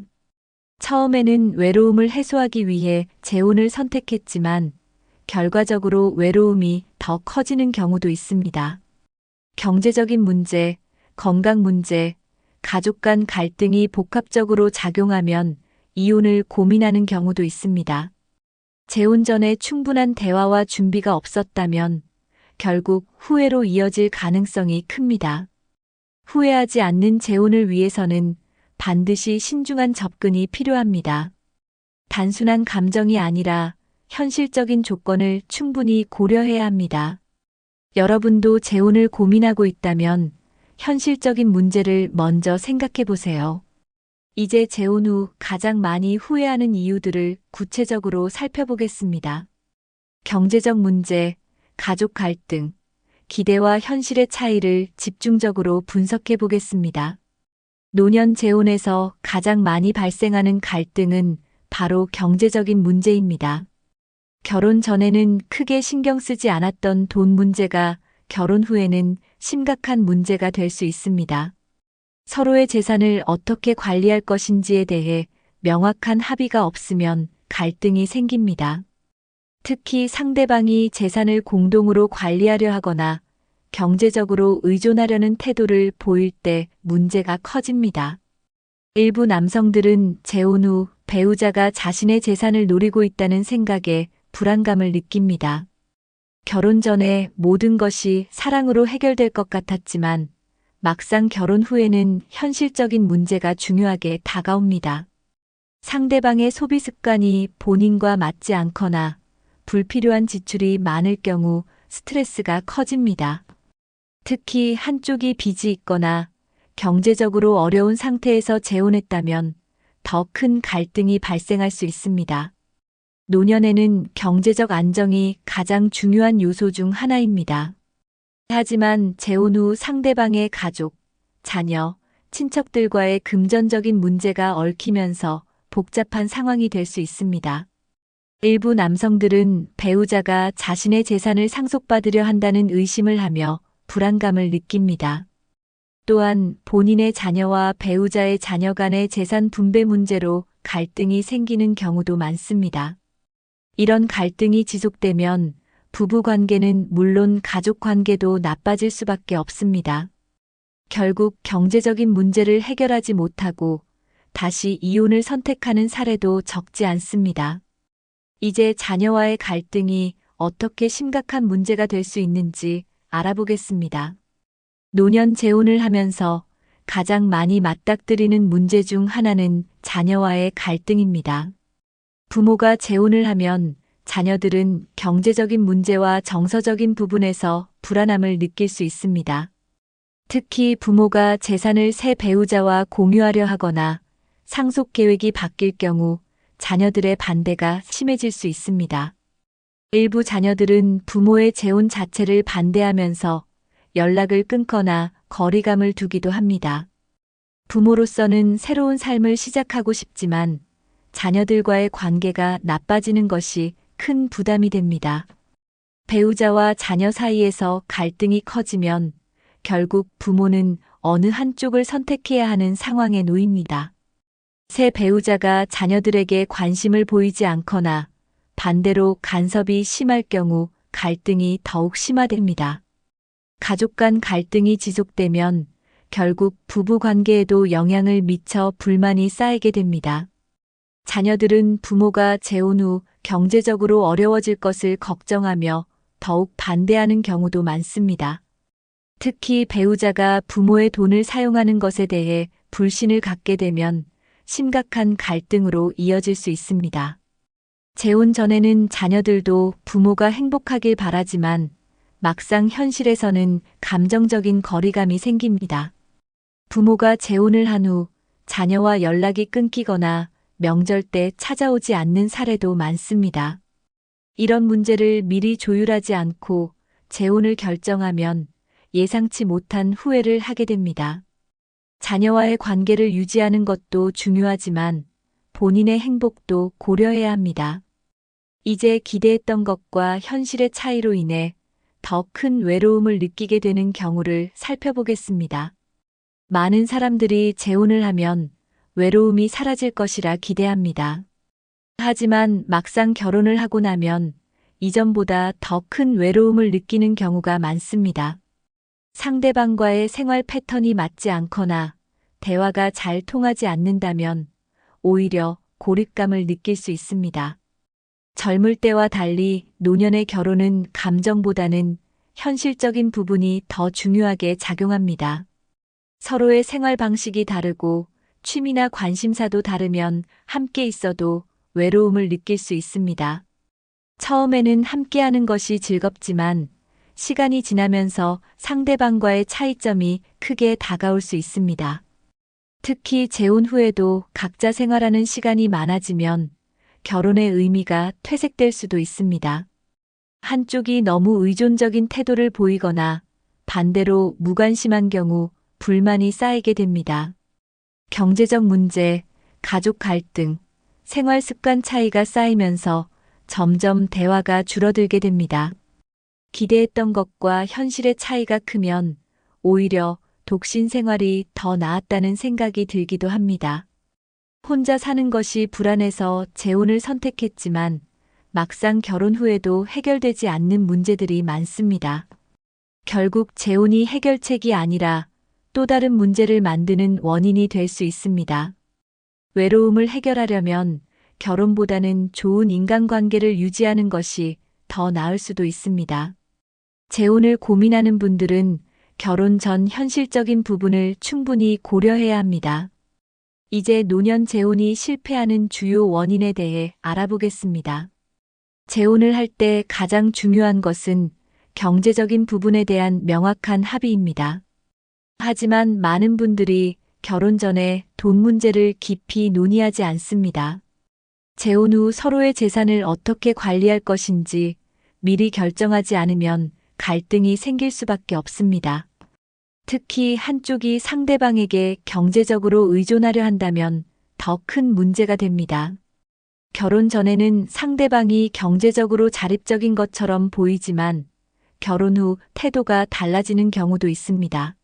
처음에는 외로움을 해소하기 위해 재혼을 선택했지만 결과적으로 외로움이 더 커지는 경우도 있습니다. 경제적인 문제, 건강 문제, 가족 간 갈등이 복합적으로 작용하면 이혼을 고민하는 경우도 있습니다. 재혼 전에 충분한 대화와 준비가 없었다면 결국 후회로 이어질 가능성이 큽니다. 후회하지 않는 재혼을 위해서는 반드시 신중한 접근이 필요합니다. 단순한 감정이 아니라 현실적인 조건을 충분히 고려해야 합니다. 여러분도 재혼을 고민하고 있다면 현실적인 문제를 먼저 생각해 보세요. 이제 재혼 후 가장 많이 후회하는 이유들을 구체적으로 살펴보겠습니다. 경제적 문제, 가족 갈등, 기대와 현실의 차이를 집중적으로 분석해 보겠습니다. 노년 재혼에서 가장 많이 발생하는 갈등은 바로 경제적인 문제입니다. 결혼 전에는 크게 신경 쓰지 않았던 돈 문제가 결혼 후에는 심각한 문제가 될 수 있습니다. 서로의 재산을 어떻게 관리할 것인지에 대해 명확한 합의가 없으면 갈등이 생깁니다. 특히 상대방이 재산을 공동으로 관리하려 하거나 경제적으로 의존하려는 태도를 보일 때 문제가 커집니다. 일부 남성들은 재혼 후 배우자가 자신의 재산을 노리고 있다는 생각에 불안감을 느낍니다. 결혼 전에 모든 것이 사랑으로 해결될 것 같았지만 막상 결혼 후에는 현실적인 문제가 중요하게 다가옵니다. 상대방의 소비 습관이 본인과 맞지 않거나 불필요한 지출이 많을 경우 스트레스가 커집니다. 특히 한쪽이 빚이 있거나 경제적으로 어려운 상태에서 재혼했다면 더 큰 갈등이 발생할 수 있습니다. 노년에는 경제적 안정이 가장 중요한 요소 중 하나입니다. 하지만 재혼 후 상대방의 가족, 자녀, 친척들과의 금전적인 문제가 얽히면서 복잡한 상황이 될 수 있습니다. 일부 남성들은 배우자가 자신의 재산을 상속받으려 한다는 의심을 하며 불안감을 느낍니다. 또한 본인의 자녀와 배우자의 자녀 간의 재산 분배 문제로 갈등이 생기는 경우도 많습니다. 이런 갈등이 지속되면 부부 관계는 물론 가족 관계도 나빠질 수밖에 없습니다. 결국 경제적인 문제를 해결하지 못하고 다시 이혼을 선택하는 사례도 적지 않습니다. 이제 자녀와의 갈등이 어떻게 심각한 문제가 될 수 있는지 알아보겠습니다. 노년 재혼을 하면서 가장 많이 맞닥뜨리는 문제 중 하나는 자녀와의 갈등입니다. 부모가 재혼을 하면 자녀들은 경제적인 문제와 정서적인 부분에서 불안함을 느낄 수 있습니다. 특히 부모가 재산을 새 배우자와 공유하려 하거나 상속 계획이 바뀔 경우 자녀들의 반대가 심해질 수 있습니다. 일부 자녀들은 부모의 재혼 자체를 반대하면서 연락을 끊거나 거리감을 두기도 합니다. 부모로서는 새로운 삶을 시작하고 싶지만 자녀들과의 관계가 나빠지는 것이 큰 부담이 됩니다. 배우자와 자녀 사이에서 갈등이 커지면 결국 부모는 어느 한쪽을 선택해야 하는 상황에 놓입니다. 새 배우자가 자녀들에게 관심을 보이지 않거나 반대로 간섭이 심할 경우 갈등이 더욱 심화됩니다. 가족 간 갈등이 지속되면 결국 부부 관계에도 영향을 미쳐 불만이 쌓이게 됩니다. 자녀들은 부모가 재혼 후 경제적으로 어려워질 것을 걱정하며 더욱 반대하는 경우도 많습니다. 특히 배우자가 부모의 돈을 사용하는 것에 대해 불신을 갖게 되면 심각한 갈등으로 이어질 수 있습니다. 재혼 전에는 자녀들도 부모가 행복하길 바라지만 막상 현실에서는 감정적인 거리감이 생깁니다. 부모가 재혼을 한 후 자녀와 연락이 끊기거나 명절 때 찾아오지 않는 사례도 많습니다. 이런 문제를 미리 조율하지 않고 재혼을 결정하면 예상치 못한 후회를 하게 됩니다. 자녀와의 관계를 유지하는 것도 중요하지만 본인의 행복도 고려해야 합니다. 이제 기대했던 것과 현실의 차이로 인해 더 큰 외로움을 느끼게 되는 경우를 살펴보겠습니다. 많은 사람들이 재혼을 하면 외로움이 사라질 것이라 기대합니다. 하지만 막상 결혼을 하고 나면 이전보다 더 큰 외로움을 느끼는 경우가 많습니다. 상대방과의 생활 패턴이 맞지 않거나 대화가 잘 통하지 않는다면 오히려 고립감을 느낄 수 있습니다. 젊을 때와 달리 노년의 결혼은 감정보다는 현실적인 부분이 더 중요하게 작용합니다. 서로의 생활 방식이 다르고 취미나 관심사도 다르면 함께 있어도 외로움을 느낄 수 있습니다. 처음에는 함께하는 것이 즐겁지만 시간이 지나면서 상대방과의 차이점이 크게 다가올 수 있습니다. 특히 재혼 후에도 각자 생활하는 시간이 많아지면 결혼의 의미가 퇴색될 수도 있습니다. 한쪽이 너무 의존적인 태도를 보이거나 반대로 무관심한 경우 불만이 쌓이게 됩니다. 경제적 문제, 가족 갈등, 생활 습관 차이가 쌓이면서 점점 대화가 줄어들게 됩니다. 기대했던 것과 현실의 차이가 크면 오히려 독신 생활이 더 나았다는 생각이 들기도 합니다. 혼자 사는 것이 불안해서 재혼을 선택했지만 막상 결혼 후에도 해결되지 않는 문제들이 많습니다. 결국 재혼이 해결책이 아니라 또 다른 문제를 만드는 원인이 될 수 있습니다. 외로움을 해결하려면 결혼보다는 좋은 인간관계를 유지하는 것이 더 나을 수도 있습니다. 재혼을 고민하는 분들은 결혼 전 현실적인 부분을 충분히 고려해야 합니다. 이제 노년 재혼이 실패하는 주요 원인에 대해 알아보겠습니다. 재혼을 할 때 가장 중요한 것은 경제적인 부분에 대한 명확한 합의입니다. 하지만 많은 분들이 결혼 전에 돈 문제를 깊이 논의하지 않습니다. 재혼 후 서로의 재산을 어떻게 관리할 것인지 미리 결정하지 않으면 갈등이 생길 수밖에 없습니다. 특히 한쪽이 상대방에게 경제적으로 의존하려 한다면 더 큰 문제가 됩니다. 결혼 전에는 상대방이 경제적으로 자립적인 것처럼 보이지만 결혼 후 태도가 달라지는 경우도 있습니다.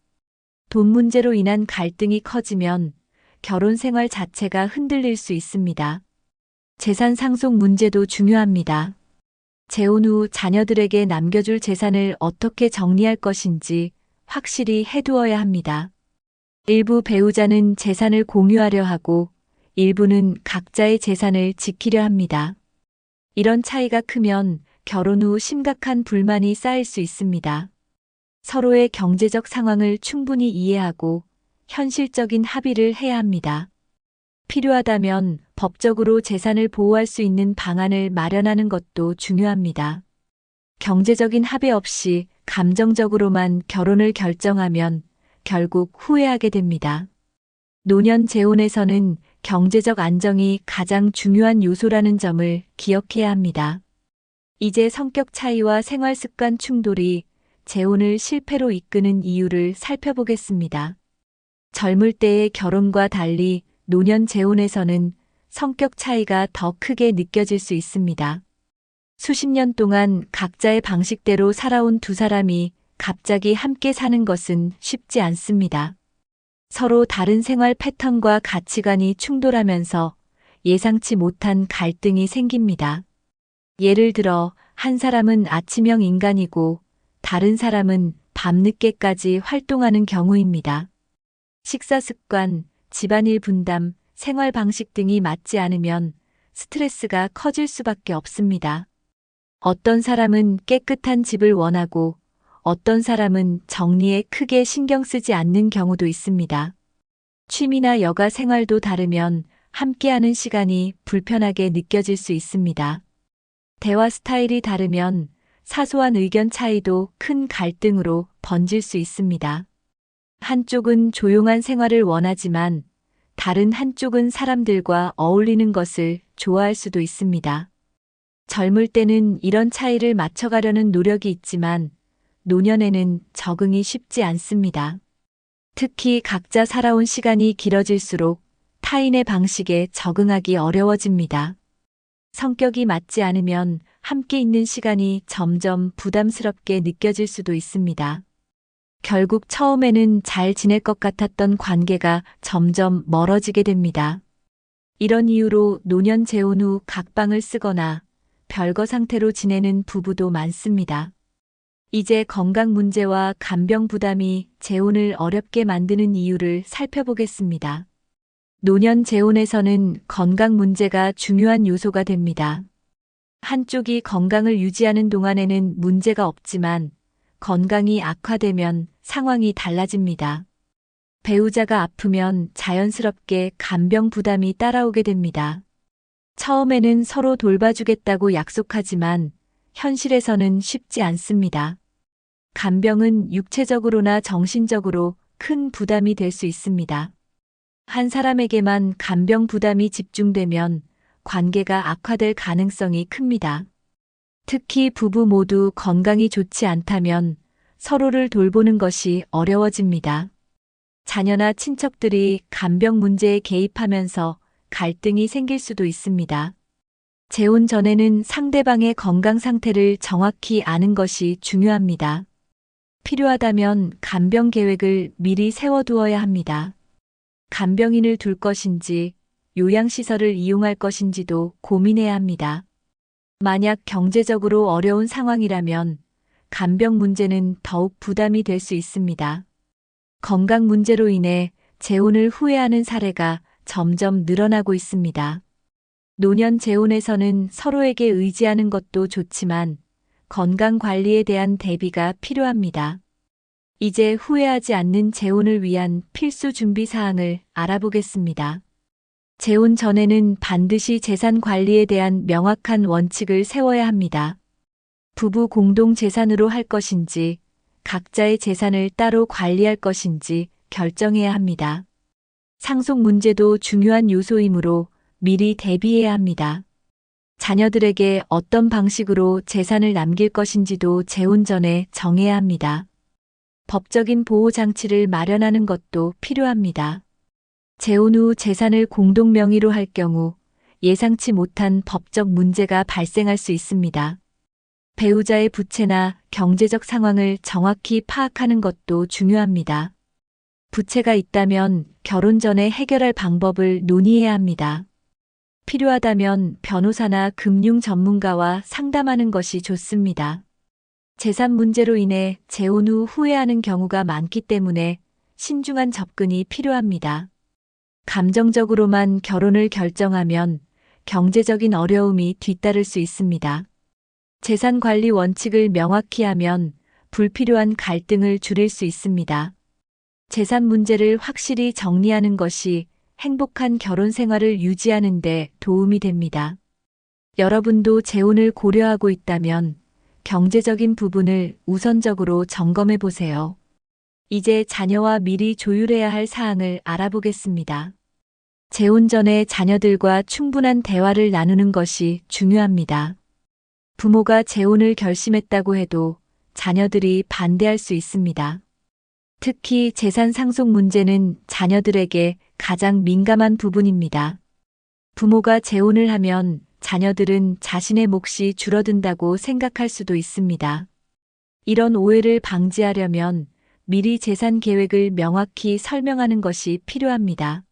돈 문제로 인한 갈등이 커지면 결혼 생활 자체가 흔들릴 수 있습니다. 재산 상속 문제도 중요합니다. 재혼 후 자녀들에게 남겨줄 재산을 어떻게 정리할 것인지 확실히 해두어야 합니다. 일부 배우자는 재산을 공유하려 하고 일부는 각자의 재산을 지키려 합니다. 이런 차이가 크면 결혼 후 심각한 불만이 쌓일 수 있습니다. 서로의 경제적 상황을 충분히 이해하고 현실적인 합의를 해야 합니다. 필요하다면 법적으로 재산을 보호할 수 있는 방안을 마련하는 것도 중요합니다. 경제적인 합의 없이 감정적으로만 결혼을 결정하면 결국 후회하게 됩니다. 노년 재혼에서는 경제적 안정이 가장 중요한 요소라는 점을 기억해야 합니다. 이제 성격 차이와 생활 습관 충돌이 재혼을 실패로 이끄는 이유를 살펴보겠습니다. 젊을 때의 결혼과 달리 노년 재혼에서는 성격 차이가 더 크게 느껴질 수 있습니다. 수십 년 동안 각자의 방식대로 살아온 두 사람이 갑자기 함께 사는 것은 쉽지 않습니다. 서로 다른 생활 패턴과 가치관이 충돌하면서 예상치 못한 갈등이 생깁니다. 예를 들어 한 사람은 아침형 인간이고 다른 사람은 밤늦게까지 활동하는 경우입니다. 식사 습관, 집안일 분담, 생활 방식 등이 맞지 않으면 스트레스가 커질 수밖에 없습니다. 어떤 사람은 깨끗한 집을 원하고 어떤 사람은 정리에 크게 신경 쓰지 않는 경우도 있습니다. 취미나 여가 생활도 다르면 함께하는 시간이 불편하게 느껴질 수 있습니다. 대화 스타일이 다르면 사소한 의견 차이도 큰 갈등으로 번질 수 있습니다. 한쪽은 조용한 생활을 원하지만 다른 한쪽은 사람들과 어울리는 것을 좋아할 수도 있습니다. 젊을 때는 이런 차이를 맞춰가려는 노력이 있지만 노년에는 적응이 쉽지 않습니다. 특히 각자 살아온 시간이 길어질수록 타인의 방식에 적응하기 어려워집니다. 성격이 맞지 않으면 함께 있는 시간이 점점 부담스럽게 느껴질 수도 있습니다. 결국 처음에는 잘 지낼 것 같았던 관계가 점점 멀어지게 됩니다. 이런 이유로 노년 재혼 후 각방을 쓰거나 별거 상태로 지내는 부부도 많습니다. 이제 건강 문제와 간병 부담이 재혼을 어렵게 만드는 이유를 살펴보겠습니다. 노년 재혼에서는 건강 문제가 중요한 요소가 됩니다. 한쪽이 건강을 유지하는 동안에는 문제가 없지만 건강이 악화되면 상황이 달라집니다. 배우자가 아프면 자연스럽게 간병 부담이 따라오게 됩니다. 처음에는 서로 돌봐주겠다고 약속하지만 현실에서는 쉽지 않습니다. 간병은 육체적으로나 정신적으로 큰 부담이 될 수 있습니다. 한 사람에게만 간병 부담이 집중되면 관계가 악화될 가능성이 큽니다. 특히 부부 모두 건강이 좋지 않다면 서로를 돌보는 것이 어려워집니다. 자녀나 친척들이 간병 문제에 개입하면서 갈등이 생길 수도 있습니다. 재혼 전에는 상대방의 건강 상태를 정확히 아는 것이 중요합니다. 필요하다면 간병 계획을 미리 세워두어야 합니다. 간병인을 둘 것인지 요양시설을 이용할 것인지도 고민해야 합니다. 만약 경제적으로 어려운 상황이라면 간병 문제는 더욱 부담이 될 수 있습니다. 건강 문제로 인해 재혼을 후회하는 사례가 점점 늘어나고 있습니다. 노년 재혼에서는 서로에게 의지하는 것도 좋지만 건강 관리에 대한 대비가 필요합니다. 이제 후회하지 않는 재혼을 위한 필수 준비 사항을 알아보겠습니다. 재혼 전에는 반드시 재산 관리에 대한 명확한 원칙을 세워야 합니다. 부부 공동 재산으로 할 것인지, 각자의 재산을 따로 관리할 것인지 결정해야 합니다. 상속 문제도 중요한 요소이므로 미리 대비해야 합니다. 자녀들에게 어떤 방식으로 재산을 남길 것인지도 재혼 전에 정해야 합니다. 법적인 보호 장치를 마련하는 것도 필요합니다. 재혼 후 재산을 공동 명의로 할 경우 예상치 못한 법적 문제가 발생할 수 있습니다. 배우자의 부채나 경제적 상황을 정확히 파악하는 것도 중요합니다. 부채가 있다면 결혼 전에 해결할 방법을 논의해야 합니다. 필요하다면 변호사나 금융 전문가와 상담하는 것이 좋습니다. 재산 문제로 인해 재혼 후 후회하는 경우가 많기 때문에 신중한 접근이 필요합니다. 감정적으로만 결혼을 결정하면 경제적인 어려움이 뒤따를 수 있습니다. 재산 관리 원칙을 명확히 하면 불필요한 갈등을 줄일 수 있습니다. 재산 문제를 확실히 정리하는 것이 행복한 결혼 생활을 유지하는 데 도움이 됩니다. 여러분도 재혼을 고려하고 있다면 경제적인 부분을 우선적으로 점검해 보세요. 이제 자녀와 미리 조율해야 할 사항을 알아보겠습니다. 재혼 전에 자녀들과 충분한 대화를 나누는 것이 중요합니다. 부모가 재혼을 결심했다고 해도 자녀들이 반대할 수 있습니다. 특히 재산 상속 문제는 자녀들에게 가장 민감한 부분입니다. 부모가 재혼을 하면 자녀들은 자신의 몫이 줄어든다고 생각할 수도 있습니다. 이런 오해를 방지하려면 미리 재산 계획을 명확히 설명하는 것이 필요합니다.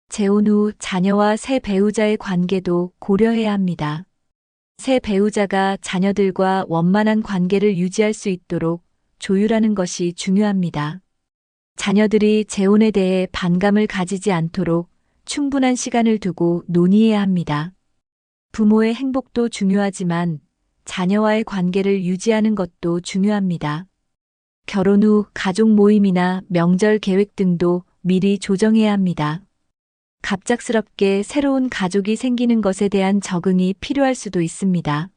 재혼 후 자녀와 새 배우자의 관계도 고려해야 합니다. 새 배우자가 자녀들과 원만한 관계를 유지할 수 있도록 조율하는 것이 중요합니다. 자녀들이 재혼에 대해 반감을 가지지 않도록 충분한 시간을 두고 논의해야 합니다. 부모의 행복도 중요하지만 자녀와의 관계를 유지하는 것도 중요합니다. 결혼 후 가족 모임이나 명절 계획 등도 미리 조정해야 합니다. 갑작스럽게 새로운 가족이 생기는 것에 대한 적응이 필요할 수도 있습니다.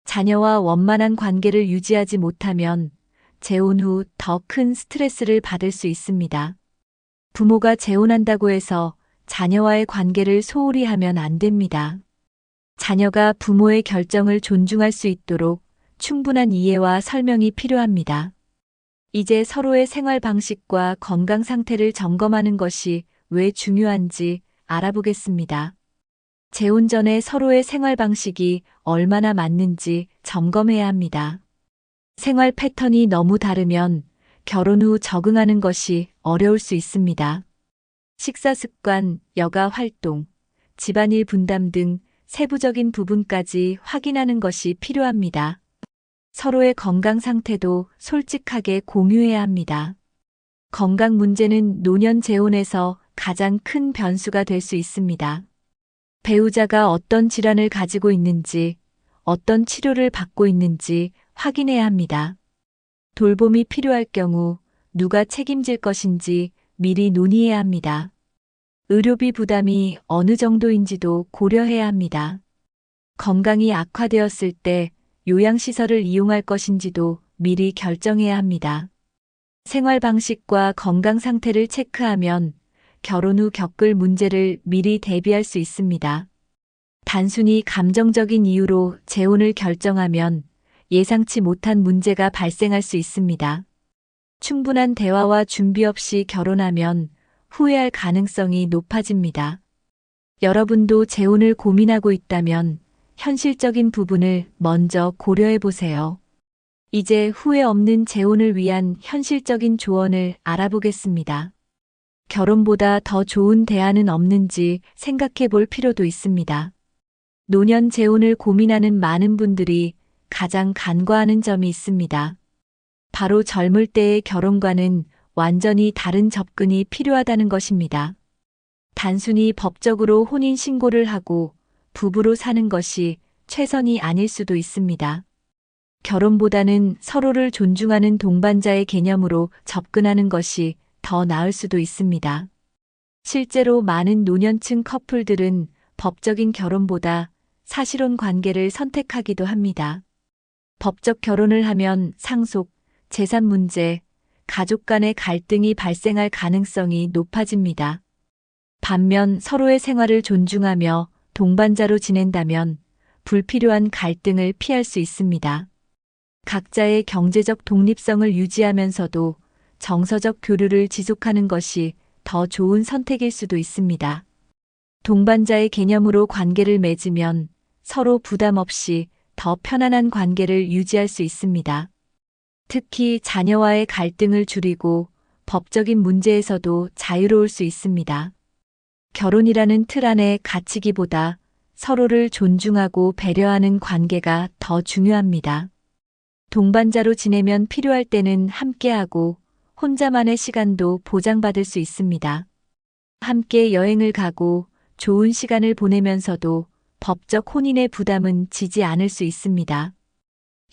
자녀와 원만한 관계를 유지하지 못하면 재혼 후 더 큰 스트레스를 받을 수 있습니다. 부모가 재혼한다고 해서 자녀와의 관계를 소홀히 하면 안 됩니다. 자녀가 부모의 결정을 존중할 수 있도록 충분한 이해와 설명이 필요합니다. 이제 서로의 생활 방식과 건강 상태를 점검하는 것이 왜 중요한지 알아보겠습니다. 재혼 전에 서로의 생활 방식이 얼마나 맞는지 점검해야 합니다. 생활 패턴이 너무 다르면 결혼 후 적응하는 것이 어려울 수 있습니다. 식사 습관, 여가 활동, 집안일 분담 등 세부적인 부분까지 확인하는 것이 필요합니다. 서로의 건강 상태도 솔직하게 공유해야 합니다. 건강 문제는 노년 재혼에서 가장 큰 변수가 될 수 있습니다. 배우자가 어떤 질환을 가지고 있는지, 어떤 치료를 받고 있는지 확인해야 합니다. 돌봄이 필요할 경우 누가 책임질 것인지 미리 논의해야 합니다. 의료비 부담이 어느 정도인지도 고려해야 합니다. 건강이 악화되었을 때 요양시설을 이용할 것인지도 미리 결정해야 합니다. 생활 방식과 건강 상태를 체크하면 결혼 후 겪을 문제를 미리 대비할 수 있습니다. 단순히 감정적인 이유로 재혼을 결정하면 예상치 못한 문제가 발생할 수 있습니다. 충분한 대화와 준비 없이 결혼하면 후회할 가능성이 높아집니다. 여러분도 재혼을 고민하고 있다면 현실적인 부분을 먼저 고려해 보세요. 이제 후회 없는 재혼을 위한 현실적인 조언을 알아보겠습니다. 결혼보다 더 좋은 대안은 없는지 생각해 볼 필요도 있습니다. 노년 재혼을 고민하는 많은 분들이 가장 간과하는 점이 있습니다. 바로 젊을 때의 결혼과는 완전히 다른 접근이 필요하다는 것입니다. 단순히 법적으로 혼인 신고를 하고 부부로 사는 것이 최선이 아닐 수도 있습니다. 결혼보다는 서로를 존중하는 동반자의 개념으로 접근하는 것이 더 나을 수도 있습니다. 실제로 많은 노년층 커플들은 법적인 결혼보다 사실혼 관계를 선택하기도 합니다. 법적 결혼을 하면 상속, 재산 문제, 가족 간의 갈등이 발생할 가능성이 높아집니다. 반면 서로의 생활을 존중하며 동반자로 지낸다면 불필요한 갈등을 피할 수 있습니다. 각자의 경제적 독립성을 유지하면서도 정서적 교류를 지속하는 것이 더 좋은 선택일 수도 있습니다. 동반자의 개념으로 관계를 맺으면 서로 부담 없이 더 편안한 관계를 유지할 수 있습니다. 특히 자녀와의 갈등을 줄이고 법적인 문제에서도 자유로울 수 있습니다. 결혼이라는 틀 안에 갇히기보다 서로를 존중하고 배려하는 관계가 더 중요합니다. 동반자로 지내면 필요할 때는 함께하고 혼자만의 시간도 보장받을 수 있습니다. 함께 여행을 가고 좋은 시간을 보내면서도 법적 혼인의 부담은 지지 않을 수 있습니다.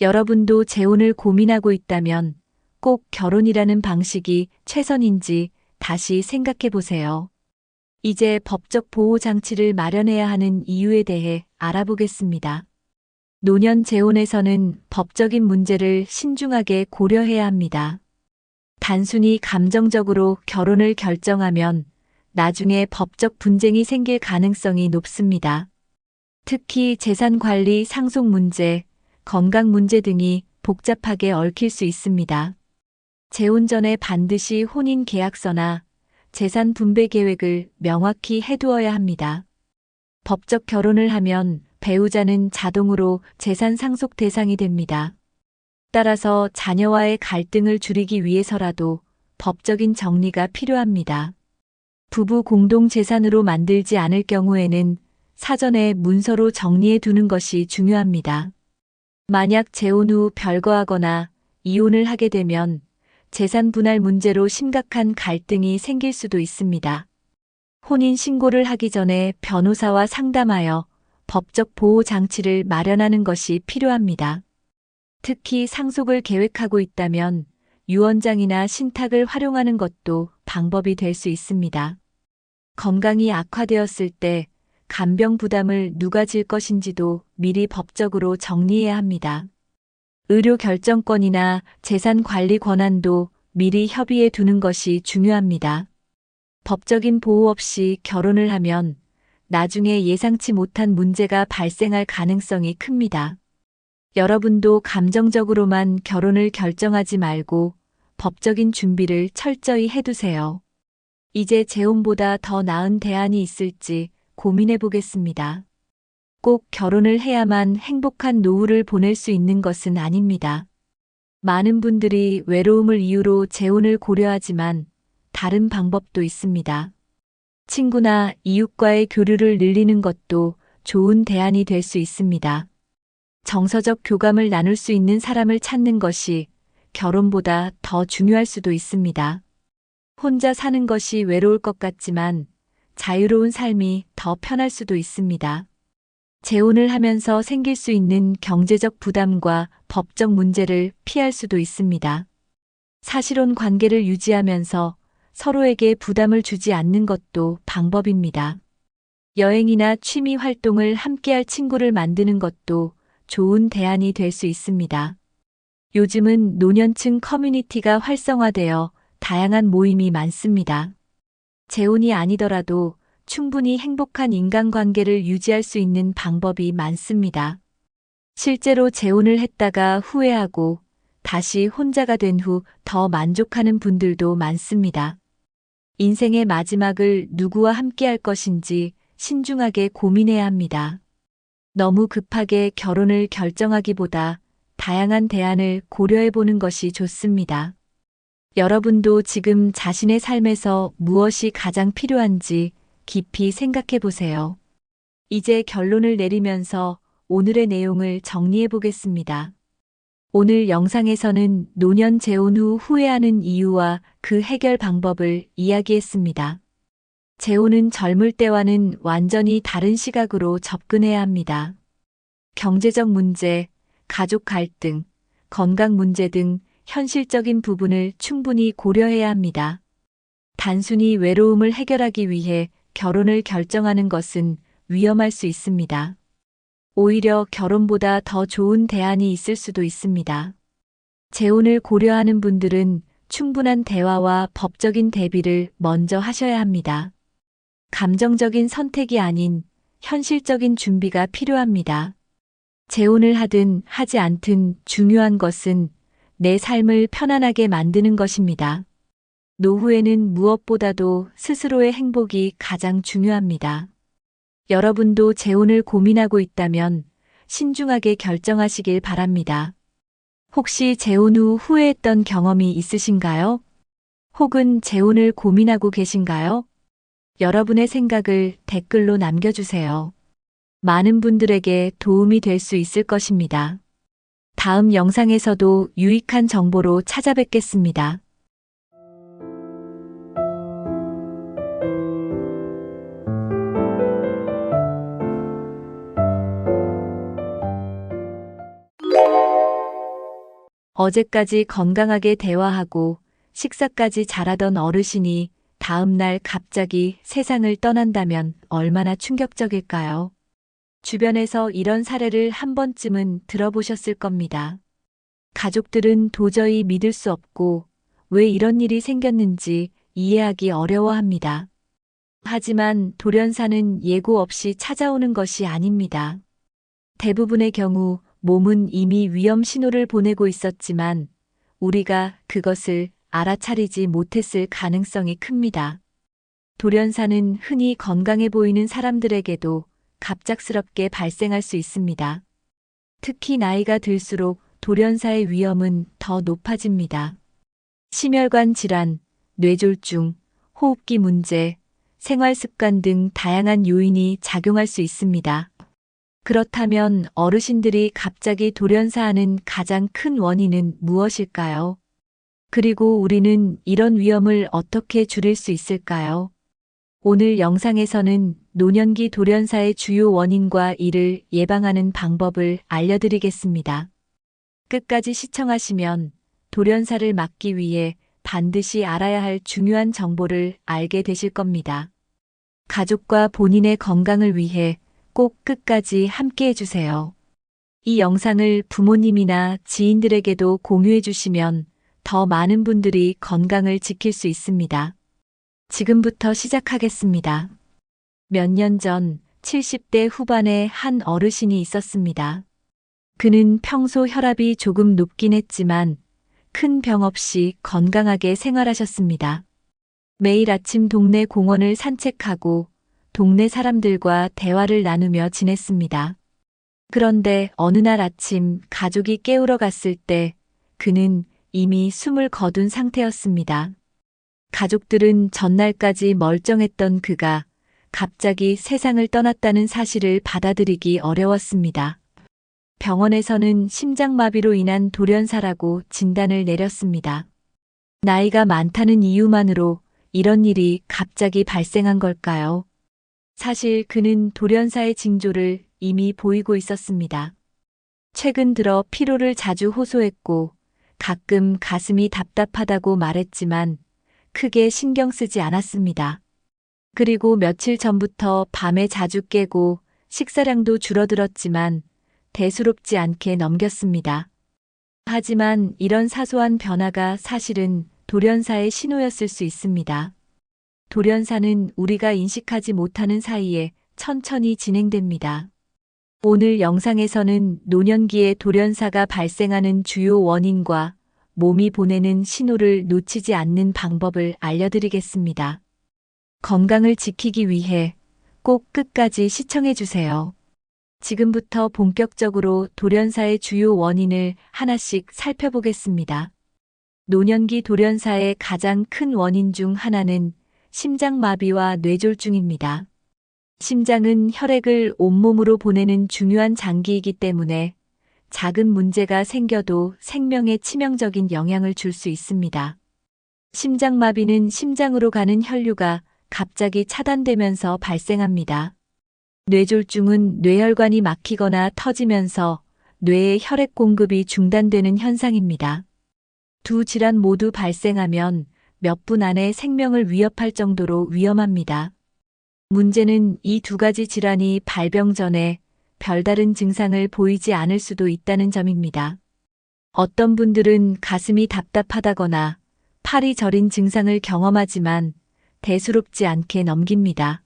여러분도 재혼을 고민하고 있다면 꼭 결혼이라는 방식이 최선인지 다시 생각해 보세요. 이제 법적 보호 장치를 마련해야 하는 이유에 대해 알아보겠습니다. 노년 재혼에서는 법적인 문제를 신중하게 고려해야 합니다. 단순히 감정적으로 결혼을 결정하면 나중에 법적 분쟁이 생길 가능성이 높습니다. 특히 재산 관리, 상속 문제, 건강 문제 등이 복잡하게 얽힐 수 있습니다. 재혼 전에 반드시 혼인 계약서나 재산 분배 계획을 명확히 해두어야 합니다. 법적 결혼을 하면 배우자는 자동으로 재산 상속 대상이 됩니다. 따라서 자녀와의 갈등을 줄이기 위해서라도 법적인 정리가 필요합니다. 부부 공동 재산으로 만들지 않을 경우에는 사전에 문서로 정리해 두는 것이 중요합니다. 만약 재혼 후 별거하거나 이혼을 하게 되면 재산 분할 문제로 심각한 갈등이 생길 수도 있습니다. 혼인 신고를 하기 전에 변호사와 상담하여 법적 보호 장치를 마련하는 것이 필요합니다. 특히 상속을 계획하고 있다면 유언장이나 신탁을 활용하는 것도 방법이 될 수 있습니다. 건강이 악화되었을 때 간병 부담을 누가 질 것인지도 미리 법적으로 정리해야 합니다. 의료 결정권이나 재산 관리 권한도 미리 협의해 두는 것이 중요합니다. 법적인 보호 없이 결혼을 하면 나중에 예상치 못한 문제가 발생할 가능성이 큽니다. 여러분도 감정적으로만 결혼을 결정하지 말고 법적인 준비를 철저히 해두세요. 이제 재혼보다 더 나은 대안이 있을지 고민해 보겠습니다. 꼭 결혼을 해야만 행복한 노후를 보낼 수 있는 것은 아닙니다. 많은 분들이 외로움을 이유로 재혼을 고려하지만 다른 방법도 있습니다. 친구나 이웃과의 교류를 늘리는 것도 좋은 대안이 될 수 있습니다. 정서적 교감을 나눌 수 있는 사람을 찾는 것이 결혼보다 더 중요할 수도 있습니다. 혼자 사는 것이 외로울 것 같지만 자유로운 삶이 더 편할 수도 있습니다. 재혼을 하면서 생길 수 있는 경제적 부담과 법적 문제를 피할 수도 있습니다. 사실혼 관계를 유지하면서 서로에게 부담을 주지 않는 것도 방법입니다. 여행이나 취미 활동을 함께할 친구를 만드는 것도 좋은 대안이 될 수 있습니다. 요즘은 노년층 커뮤니티가 활성화되어 다양한 모임이 많습니다. 재혼이 아니더라도 충분히 행복한 인간관계를 유지할 수 있는 방법이 많습니다. 실제로 재혼을 했다가 후회하고 다시 혼자가 된 후 더 만족하는 분들도 많습니다. 인생의 마지막을 누구와 함께 할 것인지 신중하게 고민해야 합니다. 너무 급하게 결혼을 결정하기보다 다양한 대안을 고려해 보는 것이 좋습니다. 여러분도 지금 자신의 삶에서 무엇이 가장 필요한지 깊이 생각해 보세요. 이제 결론을 내리면서 오늘의 내용을 정리해 보겠습니다. 오늘 영상에서는 노년 재혼 후 후회하는 이유와 그 해결 방법을 이야기했습니다. 재혼은 젊을 때와는 완전히 다른 시각으로 접근해야 합니다. 경제적 문제, 가족 갈등, 건강 문제 등 현실적인 부분을 충분히 고려해야 합니다. 단순히 외로움을 해결하기 위해 결혼을 결정하는 것은 위험할 수 있습니다. 오히려 결혼보다 더 좋은 대안이 있을 수도 있습니다. 재혼을 고려하는 분들은 충분한 대화와 법적인 대비를 먼저 하셔야 합니다. 감정적인 선택이 아닌 현실적인 준비가 필요합니다. 재혼을 하든 하지 않든 중요한 것은 내 삶을 편안하게 만드는 것입니다. 노후에는 무엇보다도 스스로의 행복이 가장 중요합니다. 여러분도 재혼을 고민하고 있다면 신중하게 결정하시길 바랍니다. 혹시 재혼 후 후회했던 경험이 있으신가요? 혹은 재혼을 고민하고 계신가요? 여러분의 생각을 댓글로 남겨주세요. 많은 분들에게 도움이 될 수 있을 것입니다. 다음 영상에서도 유익한 정보로 찾아뵙겠습니다. 어제까지 건강하게 대화하고 식사까지 잘하던 어르신이 다음날 갑자기 세상을 떠난다면 얼마나 충격적일까요? 주변에서 이런 사례를 한 번쯤은 들어보셨을 겁니다. 가족들은 도저히 믿을 수 없고 왜 이런 일이 생겼는지 이해하기 어려워합니다. 하지만 돌연사는 예고 없이 찾아오는 것이 아닙니다. 대부분의 경우 몸은 이미 위험 신호를 보내고 있었지만 우리가 그것을 알아차리지 못했을 가능성이 큽니다. 돌연사는 흔히 건강해 보이는 사람들에게도 갑작스럽게 발생할 수 있습니다. 특히 나이가 들수록 돌연사의 위험은 더 높아집니다. 심혈관 질환, 뇌졸중, 호흡기 문제, 생활 습관 등 다양한 요인이 작용할 수 있습니다. 그렇다면 어르신들이 갑자기 돌연사하는 가장 큰 원인은 무엇일까요? 그리고 우리는 이런 위험을 어떻게 줄일 수 있을까요? 오늘 영상에서는 노년기 돌연사의 주요 원인과 이를 예방하는 방법을 알려드리겠습니다. 끝까지 시청하시면 돌연사를 막기 위해 반드시 알아야 할 중요한 정보를 알게 되실 겁니다. 가족과 본인의 건강을 위해 꼭 끝까지 함께 해주세요. 이 영상을 부모님이나 지인들에게도 공유해 주시면 더 많은 분들이 건강을 지킬 수 있습니다. 지금부터 시작하겠습니다. 몇 년 전 70대 후반의 한 어르신이 있었습니다. 그는 평소 혈압이 조금 높긴 했지만 큰 병 없이 건강하게 생활하셨습니다. 매일 아침 동네 공원을 산책하고 동네 사람들과 대화를 나누며 지냈습니다. 그런데 어느 날 아침 가족이 깨우러 갔을 때 그는 이미 숨을 거둔 상태였습니다. 가족들은 전날까지 멀쩡했던 그가 갑자기 세상을 떠났다는 사실을 받아들이기 어려웠습니다. 병원에서는 심장마비로 인한 돌연사라고 진단을 내렸습니다. 나이가 많다는 이유만으로 이런 일이 갑자기 발생한 걸까요? 사실 그는 돌연사의 징조를 이미 보이고 있었습니다. 최근 들어 피로를 자주 호소했고 가끔 가슴이 답답하다고 말했지만 크게 신경 쓰지 않았습니다. 그리고 며칠 전부터 밤에 자주 깨고 식사량도 줄어들었지만 대수롭지 않게 넘겼습니다. 하지만 이런 사소한 변화가 사실은 돌연사의 신호였을 수 있습니다. 돌연사는 우리가 인식하지 못하는 사이에 천천히 진행됩니다. 오늘 영상에서는 노년기에 돌연사가 발생하는 주요 원인과 몸이 보내는 신호를 놓치지 않는 방법을 알려드리겠습니다. 건강을 지키기 위해 꼭 끝까지 시청해 주세요. 지금부터 본격적으로 돌연사의 주요 원인을 하나씩 살펴보겠습니다. 노년기 돌연사의 가장 큰 원인 중 하나는 심장마비와 뇌졸중입니다. 심장은 혈액을 온몸으로 보내는 중요한 장기이기 때문에 작은 문제가 생겨도 생명에 치명적인 영향을 줄 수 있습니다. 심장마비는 심장으로 가는 혈류가 갑자기 차단되면서 발생합니다. 뇌졸중은 뇌혈관이 막히거나 터지면서 뇌의 혈액 공급이 중단되는 현상입니다. 두 질환 모두 발생하면 몇 분 안에 생명을 위협할 정도로 위험합니다. 문제는 이 두 가지 질환이 발병 전에 별다른 증상을 보이지 않을 수도 있다는 점입니다. 어떤 분들은 가슴이 답답하다거나 팔이 저린 증상을 경험하지만 대수롭지 않게 넘깁니다.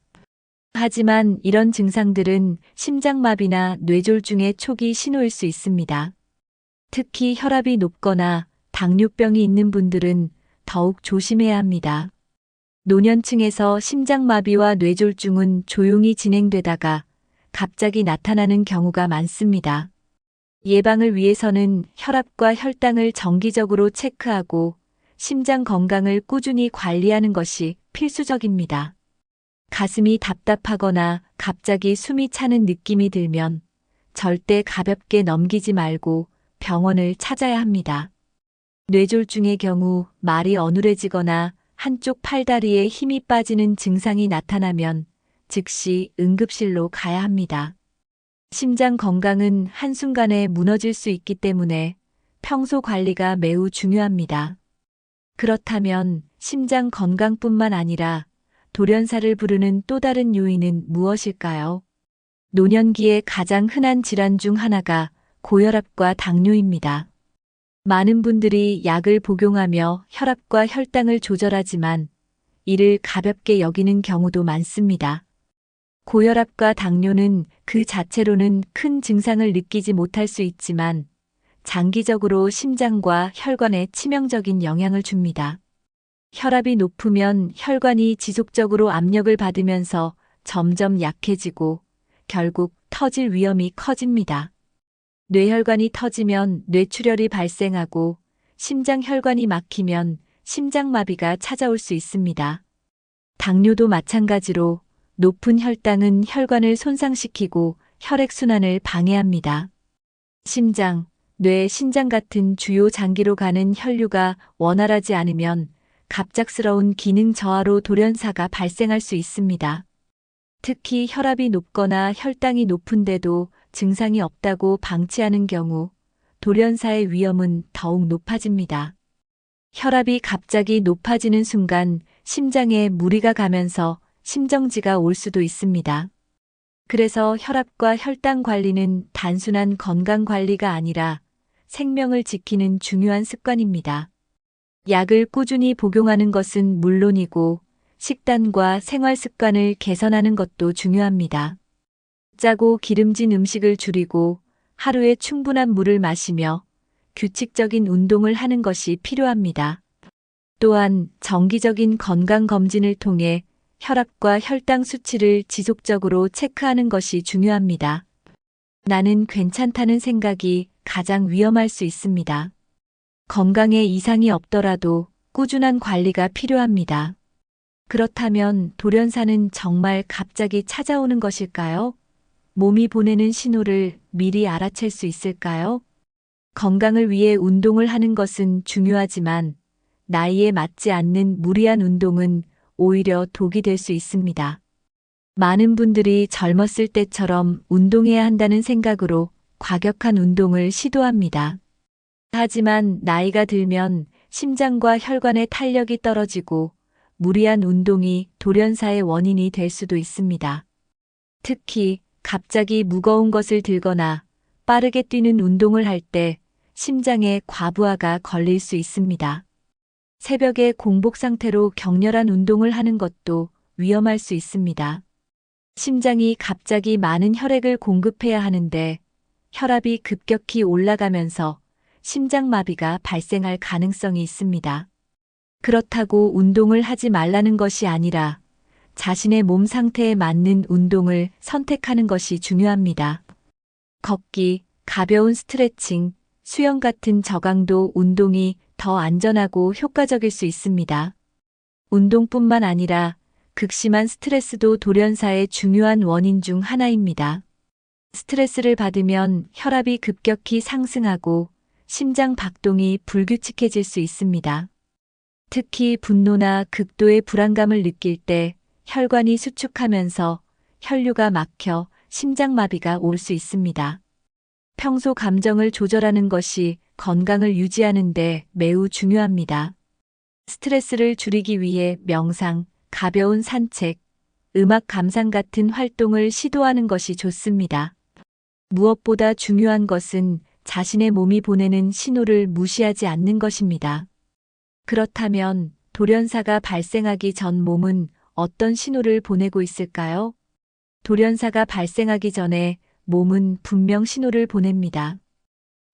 하지만 이런 증상들은 심장마비나 뇌졸중의 초기 신호일 수 있습니다. 특히 혈압이 높거나 당뇨병이 있는 분들은 더욱 조심해야 합니다. 노년층에서 심장마비와 뇌졸중은 조용히 진행되다가 갑자기 나타나는 경우가 많습니다. 예방을 위해서는 혈압과 혈당을 정기적으로 체크하고 심장 건강을 꾸준히 관리하는 것이 필수적입니다. 가슴이 답답하거나 갑자기 숨이 차는 느낌이 들면 절대 가볍게 넘기지 말고 병원을 찾아야 합니다. 뇌졸중의 경우 말이 어눌해지거나 한쪽 팔다리에 힘이 빠지는 증상이 나타나면 즉시 응급실로 가야 합니다. 심장 건강은 한순간에 무너질 수 있기 때문에 평소 관리가 매우 중요합니다. 그렇다면 심장 건강뿐만 아니라 돌연사를 부르는 또 다른 요인은 무엇일까요? 노년기의 가장 흔한 질환 중 하나가 고혈압과 당뇨입니다. 많은 분들이 약을 복용하며 혈압과 혈당을 조절하지만 이를 가볍게 여기는 경우도 많습니다. 고혈압과 당뇨는 그 자체로는 큰 증상을 느끼지 못할 수 있지만 장기적으로 심장과 혈관에 치명적인 영향을 줍니다. 혈압이 높으면 혈관이 지속적으로 압력을 받으면서 점점 약해지고 결국 터질 위험이 커집니다. 뇌혈관이 터지면 뇌출혈이 발생하고 심장혈관이 막히면 심장마비가 찾아올 수 있습니다. 당뇨도 마찬가지로 높은 혈당은 혈관을 손상시키고 혈액순환을 방해합니다. 심장, 뇌, 신장 같은 주요 장기로 가는 혈류가 원활하지 않으면 갑작스러운 기능 저하로 돌연사가 발생할 수 있습니다. 특히 혈압이 높거나 혈당이 높은데도 증상이 없다고 방치하는 경우 돌연사의 위험은 더욱 높아집니다. 혈압이 갑자기 높아지는 순간 심장에 무리가 가면서 심정지가 올 수도 있습니다. 그래서 혈압과 혈당 관리는 단순한 건강 관리가 아니라 생명을 지키는 중요한 습관입니다. 약을 꾸준히 복용하는 것은 물론이고 식단과 생활 습관을 개선하는 것도 중요합니다. 짜고 기름진 음식을 줄이고 하루에 충분한 물을 마시며 규칙적인 운동을 하는 것이 필요합니다. 또한 정기적인 건강검진을 통해 혈압과 혈당 수치를 지속적으로 체크하는 것이 중요합니다. 나는 괜찮다는 생각이 가장 위험할 수 있습니다. 건강에 이상이 없더라도 꾸준한 관리가 필요합니다. 그렇다면 돌연사는 정말 갑자기 찾아오는 것일까요? 몸이 보내는 신호를 미리 알아챌 수 있을까요? 건강을 위해 운동을 하는 것은 중요하지만 나이에 맞지 않는 무리한 운동은 오히려 독이 될 수 있습니다. 많은 분들이 젊었을 때처럼 운동해야 한다는 생각으로 과격한 운동을 시도합니다. 하지만 나이가 들면 심장과 혈관의 탄력이 떨어지고 무리한 운동이 돌연사의 원인이 될 수도 있습니다. 특히 갑자기 무거운 것을 들거나 빠르게 뛰는 운동을 할 때 심장에 과부하가 걸릴 수 있습니다. 새벽에 공복 상태로 격렬한 운동을 하는 것도 위험할 수 있습니다. 심장이 갑자기 많은 혈액을 공급해야 하는데 혈압이 급격히 올라가면서 심장마비가 발생할 가능성이 있습니다. 그렇다고 운동을 하지 말라는 것이 아니라 자신의 몸 상태에 맞는 운동을 선택하는 것이 중요합니다. 걷기, 가벼운 스트레칭, 수영 같은 저강도 운동이 더 안전하고 효과적일 수 있습니다. 운동뿐만 아니라 극심한 스트레스도 돌연사의 중요한 원인 중 하나입니다. 스트레스를 받으면 혈압이 급격히 상승하고 심장 박동이 불규칙해질 수 있습니다. 특히 분노나 극도의 불안감을 느낄 때 혈관이 수축하면서 혈류가 막혀 심장마비가 올 수 있습니다. 평소 감정을 조절하는 것이 건강을 유지하는 데 매우 중요합니다. 스트레스를 줄이기 위해 명상, 가벼운 산책, 음악 감상 같은 활동을 시도하는 것이 좋습니다. 무엇보다 중요한 것은 자신의 몸이 보내는 신호를 무시하지 않는 것입니다. 그렇다면 돌연사가 발생하기 전 몸은 어떤 신호를 보내고 있을까요? 돌연사가 발생하기 전에 몸은 분명 신호를 보냅니다.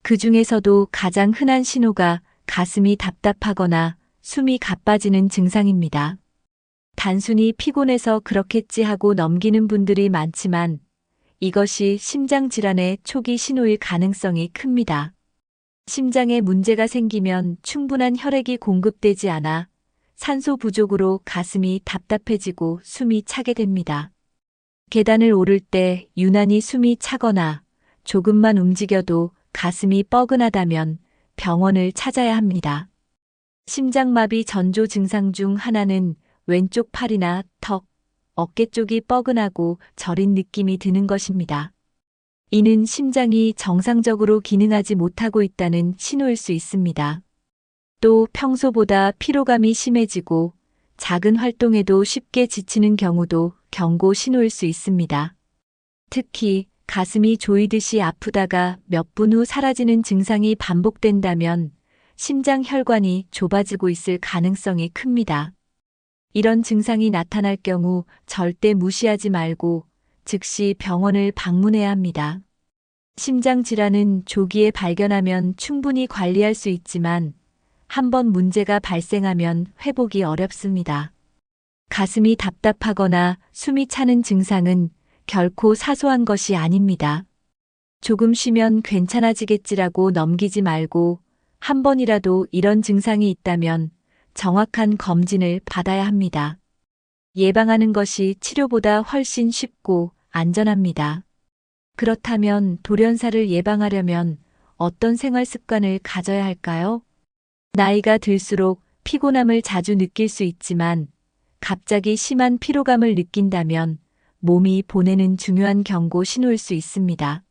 그 중에서도 가장 흔한 신호가 가슴이 답답하거나 숨이 가빠지는 증상입니다. 단순히 피곤해서 그렇겠지 하고 넘기는 분들이 많지만 이것이 심장질환의 초기 신호일 가능성이 큽니다. 심장에 문제가 생기면 충분한 혈액이 공급되지 않아 산소 부족으로 가슴이 답답해지고 숨이 차게 됩니다. 계단을 오를 때 유난히 숨이 차거나 조금만 움직여도 가슴이 뻐근하다면 병원을 찾아야 합니다. 심장마비 전조 증상 중 하나는 왼쪽 팔이나 턱, 어깨 쪽이 뻐근하고 저린 느낌이 드는 것입니다. 이는 심장이 정상적으로 기능하지 못하고 있다는 신호일 수 있습니다. 또 평소보다 피로감이 심해지고 작은 활동에도 쉽게 지치는 경우도 경고 신호일 수 있습니다. 특히 가슴이 조이듯이 아프다가 몇 분 후 사라지는 증상이 반복된다면 심장 혈관이 좁아지고 있을 가능성이 큽니다. 이런 증상이 나타날 경우 절대 무시하지 말고 즉시 병원을 방문해야 합니다. 심장 질환은 조기에 발견하면 충분히 관리할 수 있지만 한번 문제가 발생하면 회복이 어렵습니다. 가슴이 답답하거나 숨이 차는 증상은 결코 사소한 것이 아닙니다. 조금 쉬면 괜찮아지겠지라고 넘기지 말고 한 번이라도 이런 증상이 있다면 정확한 검진을 받아야 합니다. 예방하는 것이 치료보다 훨씬 쉽고 안전합니다. 그렇다면 돌연사를 예방하려면 어떤 생활 습관을 가져야 할까요? 나이가 들수록 피곤함을 자주 느낄 수 있지만 갑자기 심한 피로감을 느낀다면 몸이 보내는 중요한 경고 신호일 수 있습니다.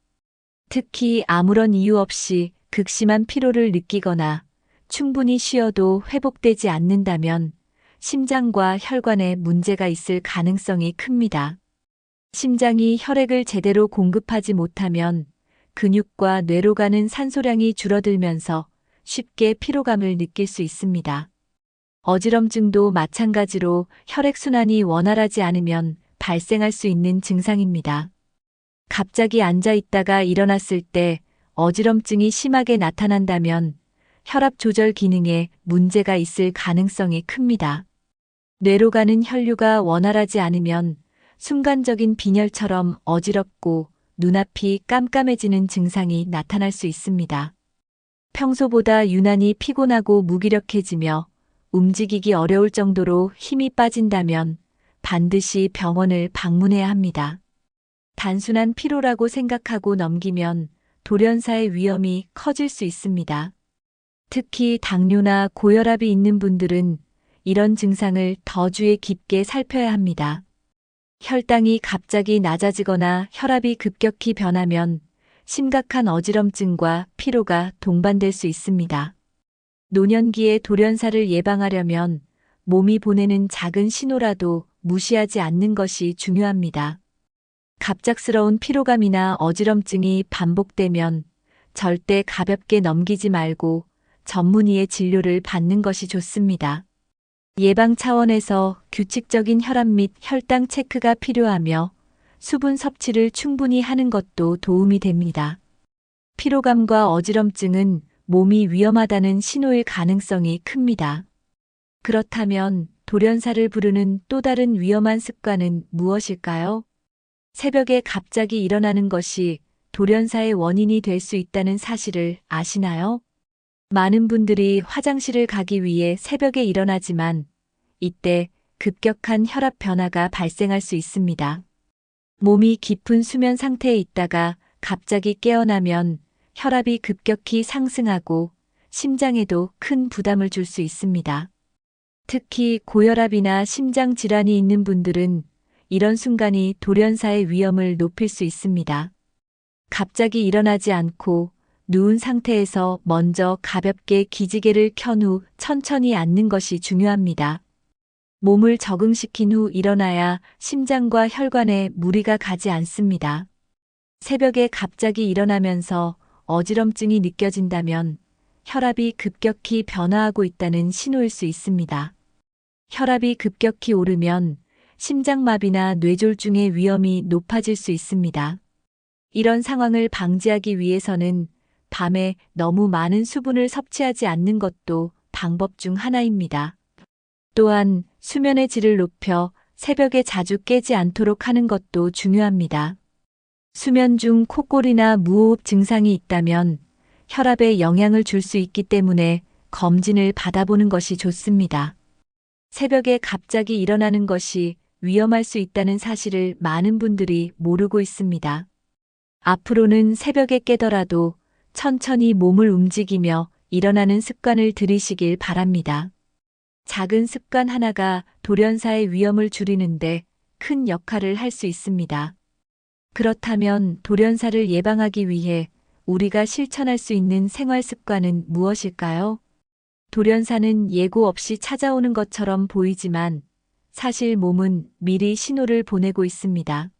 특히 아무런 이유 없이 극심한 피로를 느끼거나 충분히 쉬어도 회복되지 않는다면 심장과 혈관에 문제가 있을 가능성이 큽니다. 심장이 혈액을 제대로 공급하지 못하면 근육과 뇌로 가는 산소량이 줄어들면서 쉽게 피로감을 느낄 수 있습니다. 어지럼증도 마찬가지로 혈액순환이 원활하지 않으면 발생할 수 있는 증상입니다. 갑자기 앉아 있다가 일어났을 때 어지럼증이 심하게 나타난다면 혈압 조절 기능에 문제가 있을 가능성이 큽니다. 뇌로 가는 혈류가 원활하지 않으면 순간적인 빈혈처럼 어지럽고 눈앞이 깜깜해지는 증상이 나타날 수 있습니다. 평소보다 유난히 피곤하고 무기력해지며 움직이기 어려울 정도로 힘이 빠진다면 반드시 병원을 방문해야 합니다. 단순한 피로라고 생각하고 넘기면 돌연사의 위험이 커질 수 있습니다. 특히 당뇨나 고혈압이 있는 분들은 이런 증상을 더 주의 깊게 살펴야 합니다. 혈당이 갑자기 낮아지거나 혈압이 급격히 변하면 심각한 어지럼증과 피로가 동반될 수 있습니다. 노년기에 돌연사를 예방하려면 몸이 보내는 작은 신호라도 무시하지 않는 것이 중요합니다. 갑작스러운 피로감이나 어지럼증이 반복되면 절대 가볍게 넘기지 말고 전문의의 진료를 받는 것이 좋습니다. 예방 차원에서 규칙적인 혈압 및 혈당 체크가 필요하며 수분 섭취를 충분히 하는 것도 도움이 됩니다. 피로감과 어지럼증은 몸이 위험하다는 신호일 가능성이 큽니다. 그렇다면 돌연사를 부르는 또 다른 위험한 습관은 무엇일까요? 새벽에 갑자기 일어나는 것이 돌연사의 원인이 될 수 있다는 사실을 아시나요? 많은 분들이 화장실을 가기 위해 새벽에 일어나지만 이때 급격한 혈압 변화가 발생할 수 있습니다. 몸이 깊은 수면 상태에 있다가 갑자기 깨어나면 혈압이 급격히 상승하고 심장에도 큰 부담을 줄 수 있습니다. 특히 고혈압이나 심장 질환이 있는 분들은 이런 순간이 돌연사의 위험을 높일 수 있습니다. 갑자기 일어나지 않고 누운 상태에서 먼저 가볍게 기지개를 켠 후 천천히 앉는 것이 중요합니다. 몸을 적응시킨 후 일어나야 심장과 혈관에 무리가 가지 않습니다. 새벽에 갑자기 일어나면서 어지럼증이 느껴진다면 혈압이 급격히 변화하고 있다는 신호일 수 있습니다. 혈압이 급격히 오르면 심장마비나 뇌졸중의 위험이 높아질 수 있습니다. 이런 상황을 방지하기 위해서는 밤에 너무 많은 수분을 섭취하지 않는 것도 방법 중 하나입니다. 또한 수면의 질을 높여 새벽에 자주 깨지 않도록 하는 것도 중요합니다. 수면 중 코골이나 무호흡 증상이 있다면 혈압에 영향을 줄 수 있기 때문에 검진을 받아보는 것이 좋습니다. 새벽에 갑자기 일어나는 것이 위험할 수 있다는 사실을 많은 분들이 모르고 있습니다. 앞으로는 새벽에 깨더라도 천천히 몸을 움직이며 일어나는 습관을 들이시길 바랍니다. 작은 습관 하나가 돌연사의 위험을 줄이는데 큰 역할을 할 수 있습니다. 그렇다면 돌연사를 예방하기 위해 우리가 실천할 수 있는 생활 습관은 무엇일까요? 돌연사는 예고 없이 찾아오는 것처럼 보이지만 사실 몸은 미리 신호를 보내고 있습니다.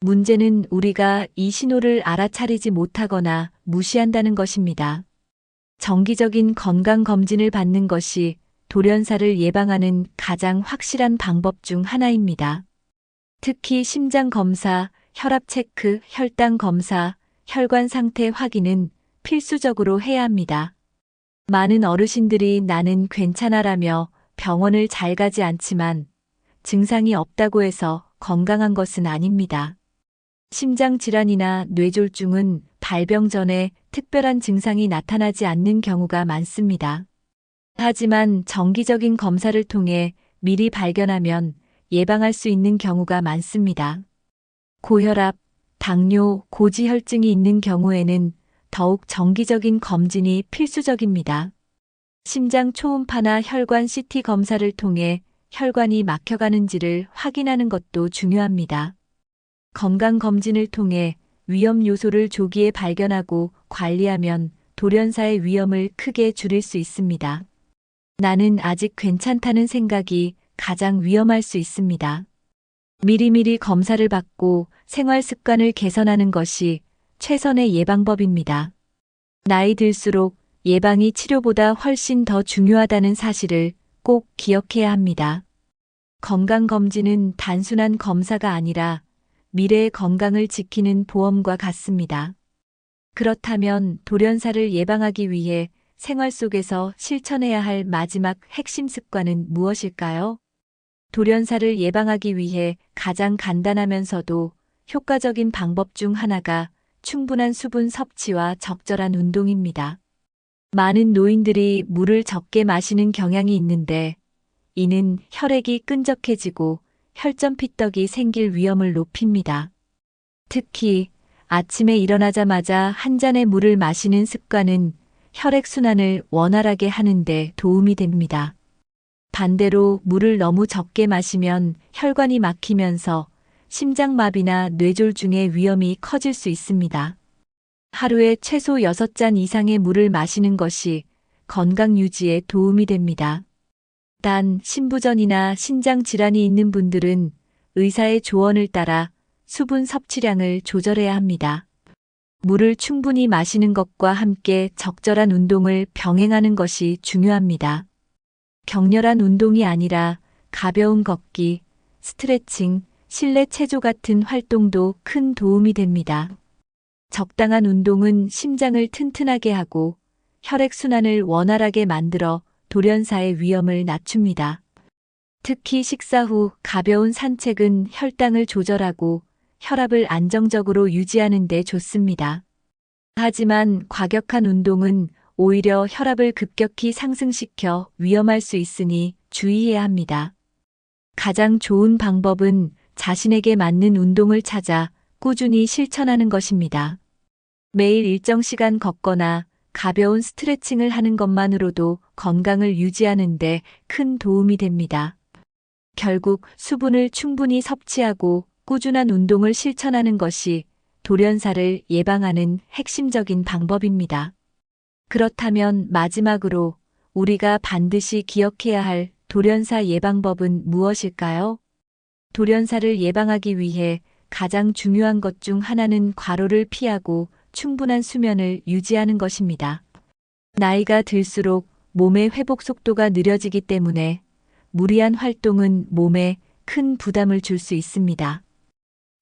문제는 우리가 이 신호를 알아차리지 못하거나 무시한다는 것입니다. 정기적인 건강검진을 받는 것이 돌연사를 예방하는 가장 확실한 방법 중 하나입니다. 특히 심장검사, 혈압체크, 혈당검사, 혈관 상태 확인은 필수적으로 해야 합니다. 많은 어르신들이 나는 괜찮아라며 병원을 잘 가지 않지만 증상이 없다고 해서 건강한 것은 아닙니다. 심장질환이나 뇌졸중은 발병 전에 특별한 증상이 나타나지 않는 경우가 많습니다. 하지만 정기적인 검사를 통해 미리 발견하면 예방할 수 있는 경우가 많습니다. 고혈압, 당뇨, 고지혈증이 있는 경우에는 더욱 정기적인 검진이 필수적입니다. 심장 초음파나 혈관 CT 검사를 통해 혈관이 막혀가는지를 확인하는 것도 중요합니다. 건강검진을 통해 위험 요소를 조기에 발견하고 관리하면 돌연사의 위험을 크게 줄일 수 있습니다. 나는 아직 괜찮다는 생각이 가장 위험할 수 있습니다. 미리미리 검사를 받고 생활 습관을 개선하는 것이 최선의 예방법입니다. 나이 들수록 예방이 치료보다 훨씬 더 중요하다는 사실을 꼭 기억해야 합니다. 건강검진은 단순한 검사가 아니라 미래의 건강을 지키는 보험과 같습니다. 그렇다면 돌연사를 예방하기 위해 생활 속에서 실천해야 할 마지막 핵심 습관은 무엇일까요? 돌연사를 예방하기 위해 가장 간단하면서도 효과적인 방법 중 하나가 충분한 수분 섭취와 적절한 운동입니다. 많은 노인들이 물을 적게 마시는 경향이 있는데 이는 혈액이 끈적해지고 혈전 피떡이 생길 위험을 높입니다. 특히 아침에 일어나자마자 한 잔의 물을 마시는 습관은 혈액순환을 원활하게 하는데 도움이 됩니다. 반대로 물을 너무 적게 마시면 혈관이 막히면서 심장마비나 뇌졸중의 위험이 커질 수 있습니다. 하루에 최소 6잔 이상의 물을 마시는 것이 건강 유지에 도움이 됩니다. 단, 신부전이나 신장 질환이 있는 분들은 의사의 조언을 따라 수분 섭취량을 조절해야 합니다. 물을 충분히 마시는 것과 함께 적절한 운동을 병행하는 것이 중요합니다. 격렬한 운동이 아니라 가벼운 걷기, 스트레칭, 실내 체조 같은 활동도 큰 도움이 됩니다. 적당한 운동은 심장을 튼튼하게 하고 혈액순환을 원활하게 만들어 돌연사의 위험을 낮춥니다. 특히 식사 후 가벼운 산책은 혈당을 조절하고 혈압을 안정적으로 유지하는 데 좋습니다. 하지만 과격한 운동은 오히려 혈압을 급격히 상승시켜 위험할 수 있으니 주의해야 합니다. 가장 좋은 방법은 자신에게 맞는 운동을 찾아 꾸준히 실천하는 것입니다. 매일 일정 시간 걷거나 가벼운 스트레칭을 하는 것만으로도 건강을 유지하는 데 큰 도움이 됩니다. 결국 수분을 충분히 섭취하고 꾸준한 운동을 실천하는 것이 돌연사를 예방하는 핵심적인 방법입니다. 그렇다면 마지막으로 우리가 반드시 기억해야 할 돌연사 예방법은 무엇일까요? 돌연사를 예방하기 위해 가장 중요한 것 중 하나는 과로를 피하고 충분한 수면을 유지하는 것입니다. 나이가 들수록 몸의 회복 속도가 느려지기 때문에 무리한 활동은 몸에 큰 부담을 줄 수 있습니다.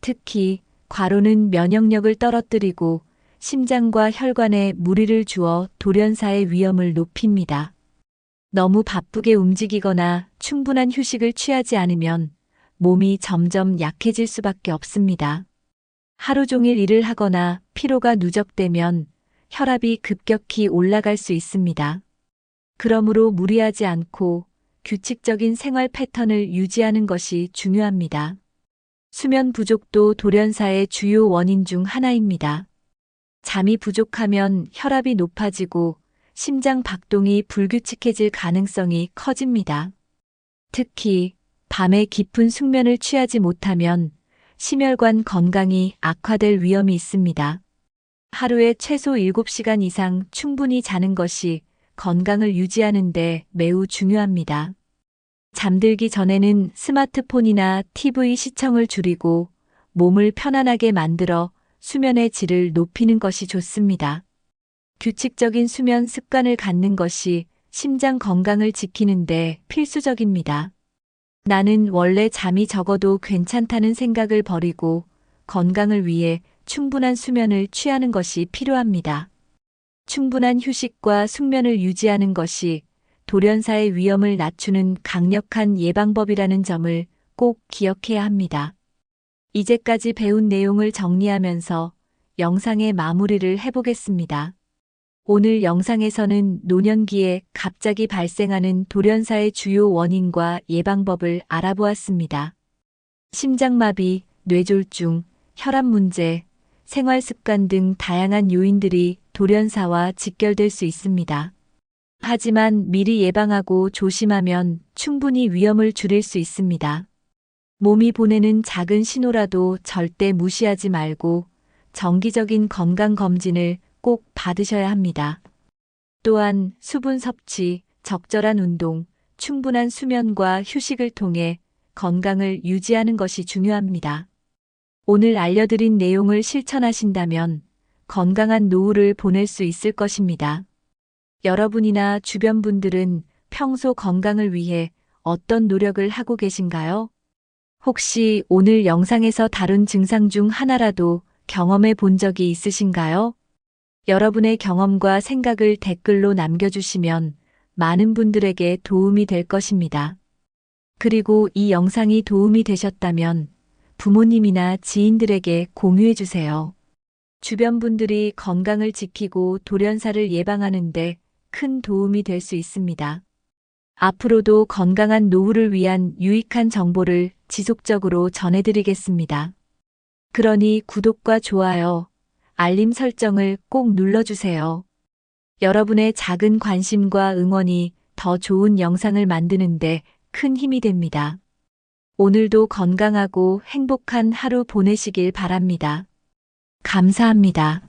특히 과로는 면역력을 떨어뜨리고 심장과 혈관에 무리를 주어 돌연사의 위험을 높입니다. 너무 바쁘게 움직이거나 충분한 휴식을 취하지 않으면 몸이 점점 약해질 수밖에 없습니다. 하루 종일 일을 하거나 피로가 누적되면 혈압이 급격히 올라갈 수 있습니다. 그러므로 무리하지 않고 규칙적인 생활 패턴을 유지하는 것이 중요합니다. 수면 부족도 돌연사의 주요 원인 중 하나입니다. 잠이 부족하면 혈압이 높아지고 심장 박동이 불규칙해질 가능성이 커집니다. 특히 밤에 깊은 숙면을 취하지 못하면 심혈관 건강이 악화될 위험이 있습니다. 하루에 최소 7시간 이상 충분히 자는 것이 건강을 유지하는 데 매우 중요합니다. 잠들기 전에는 스마트폰이나 TV 시청을 줄이고 몸을 편안하게 만들어 수면의 질을 높이는 것이 좋습니다. 규칙적인 수면 습관을 갖는 것이 심장 건강을 지키는 데 필수적입니다. 나는 원래 잠이 적어도 괜찮다는 생각을 버리고 건강을 위해 충분한 수면을 취하는 것이 필요합니다. 충분한 휴식과 숙면을 유지하는 것이 돌연사의 위험을 낮추는 강력한 예방법이라는 점을 꼭 기억해야 합니다. 이제까지 배운 내용을 정리하면서 영상의 마무리를 해보겠습니다. 오늘 영상에서는 노년기에 갑자기 발생하는 돌연사의 주요 원인과 예방법을 알아보았습니다. 심장마비, 뇌졸중, 혈압 문제, 생활습관 등 다양한 요인들이 돌연사와 직결될 수 있습니다. 하지만 미리 예방하고 조심하면 충분히 위험을 줄일 수 있습니다. 몸이 보내는 작은 신호라도 절대 무시하지 말고 정기적인 건강검진을 꼭 받으셔야 합니다. 또한 수분 섭취, 적절한 운동, 충분한 수면과 휴식을 통해 건강을 유지하는 것이 중요합니다. 오늘 알려드린 내용을 실천하신다면 건강한 노후를 보낼 수 있을 것입니다. 여러분이나 주변 분들은 평소 건강을 위해 어떤 노력을 하고 계신가요? 혹시 오늘 영상에서 다룬 증상 중 하나라도 경험해 본 적이 있으신가요? 여러분의 경험과 생각을 댓글로 남겨주시면 많은 분들에게 도움이 될 것입니다. 그리고 이 영상이 도움이 되셨다면 부모님이나 지인들에게 공유해 주세요. 주변 분들이 건강을 지키고 돌연사를 예방하는 데 큰 도움이 될 수 있습니다. 앞으로도 건강한 노후를 위한 유익한 정보를 지속적으로 전해드리겠습니다. 그러니 구독과 좋아요, 알림 설정을 꼭 눌러주세요. 여러분의 작은 관심과 응원이 더 좋은 영상을 만드는데 큰 힘이 됩니다. 오늘도 건강하고 행복한 하루 보내시길 바랍니다. 감사합니다.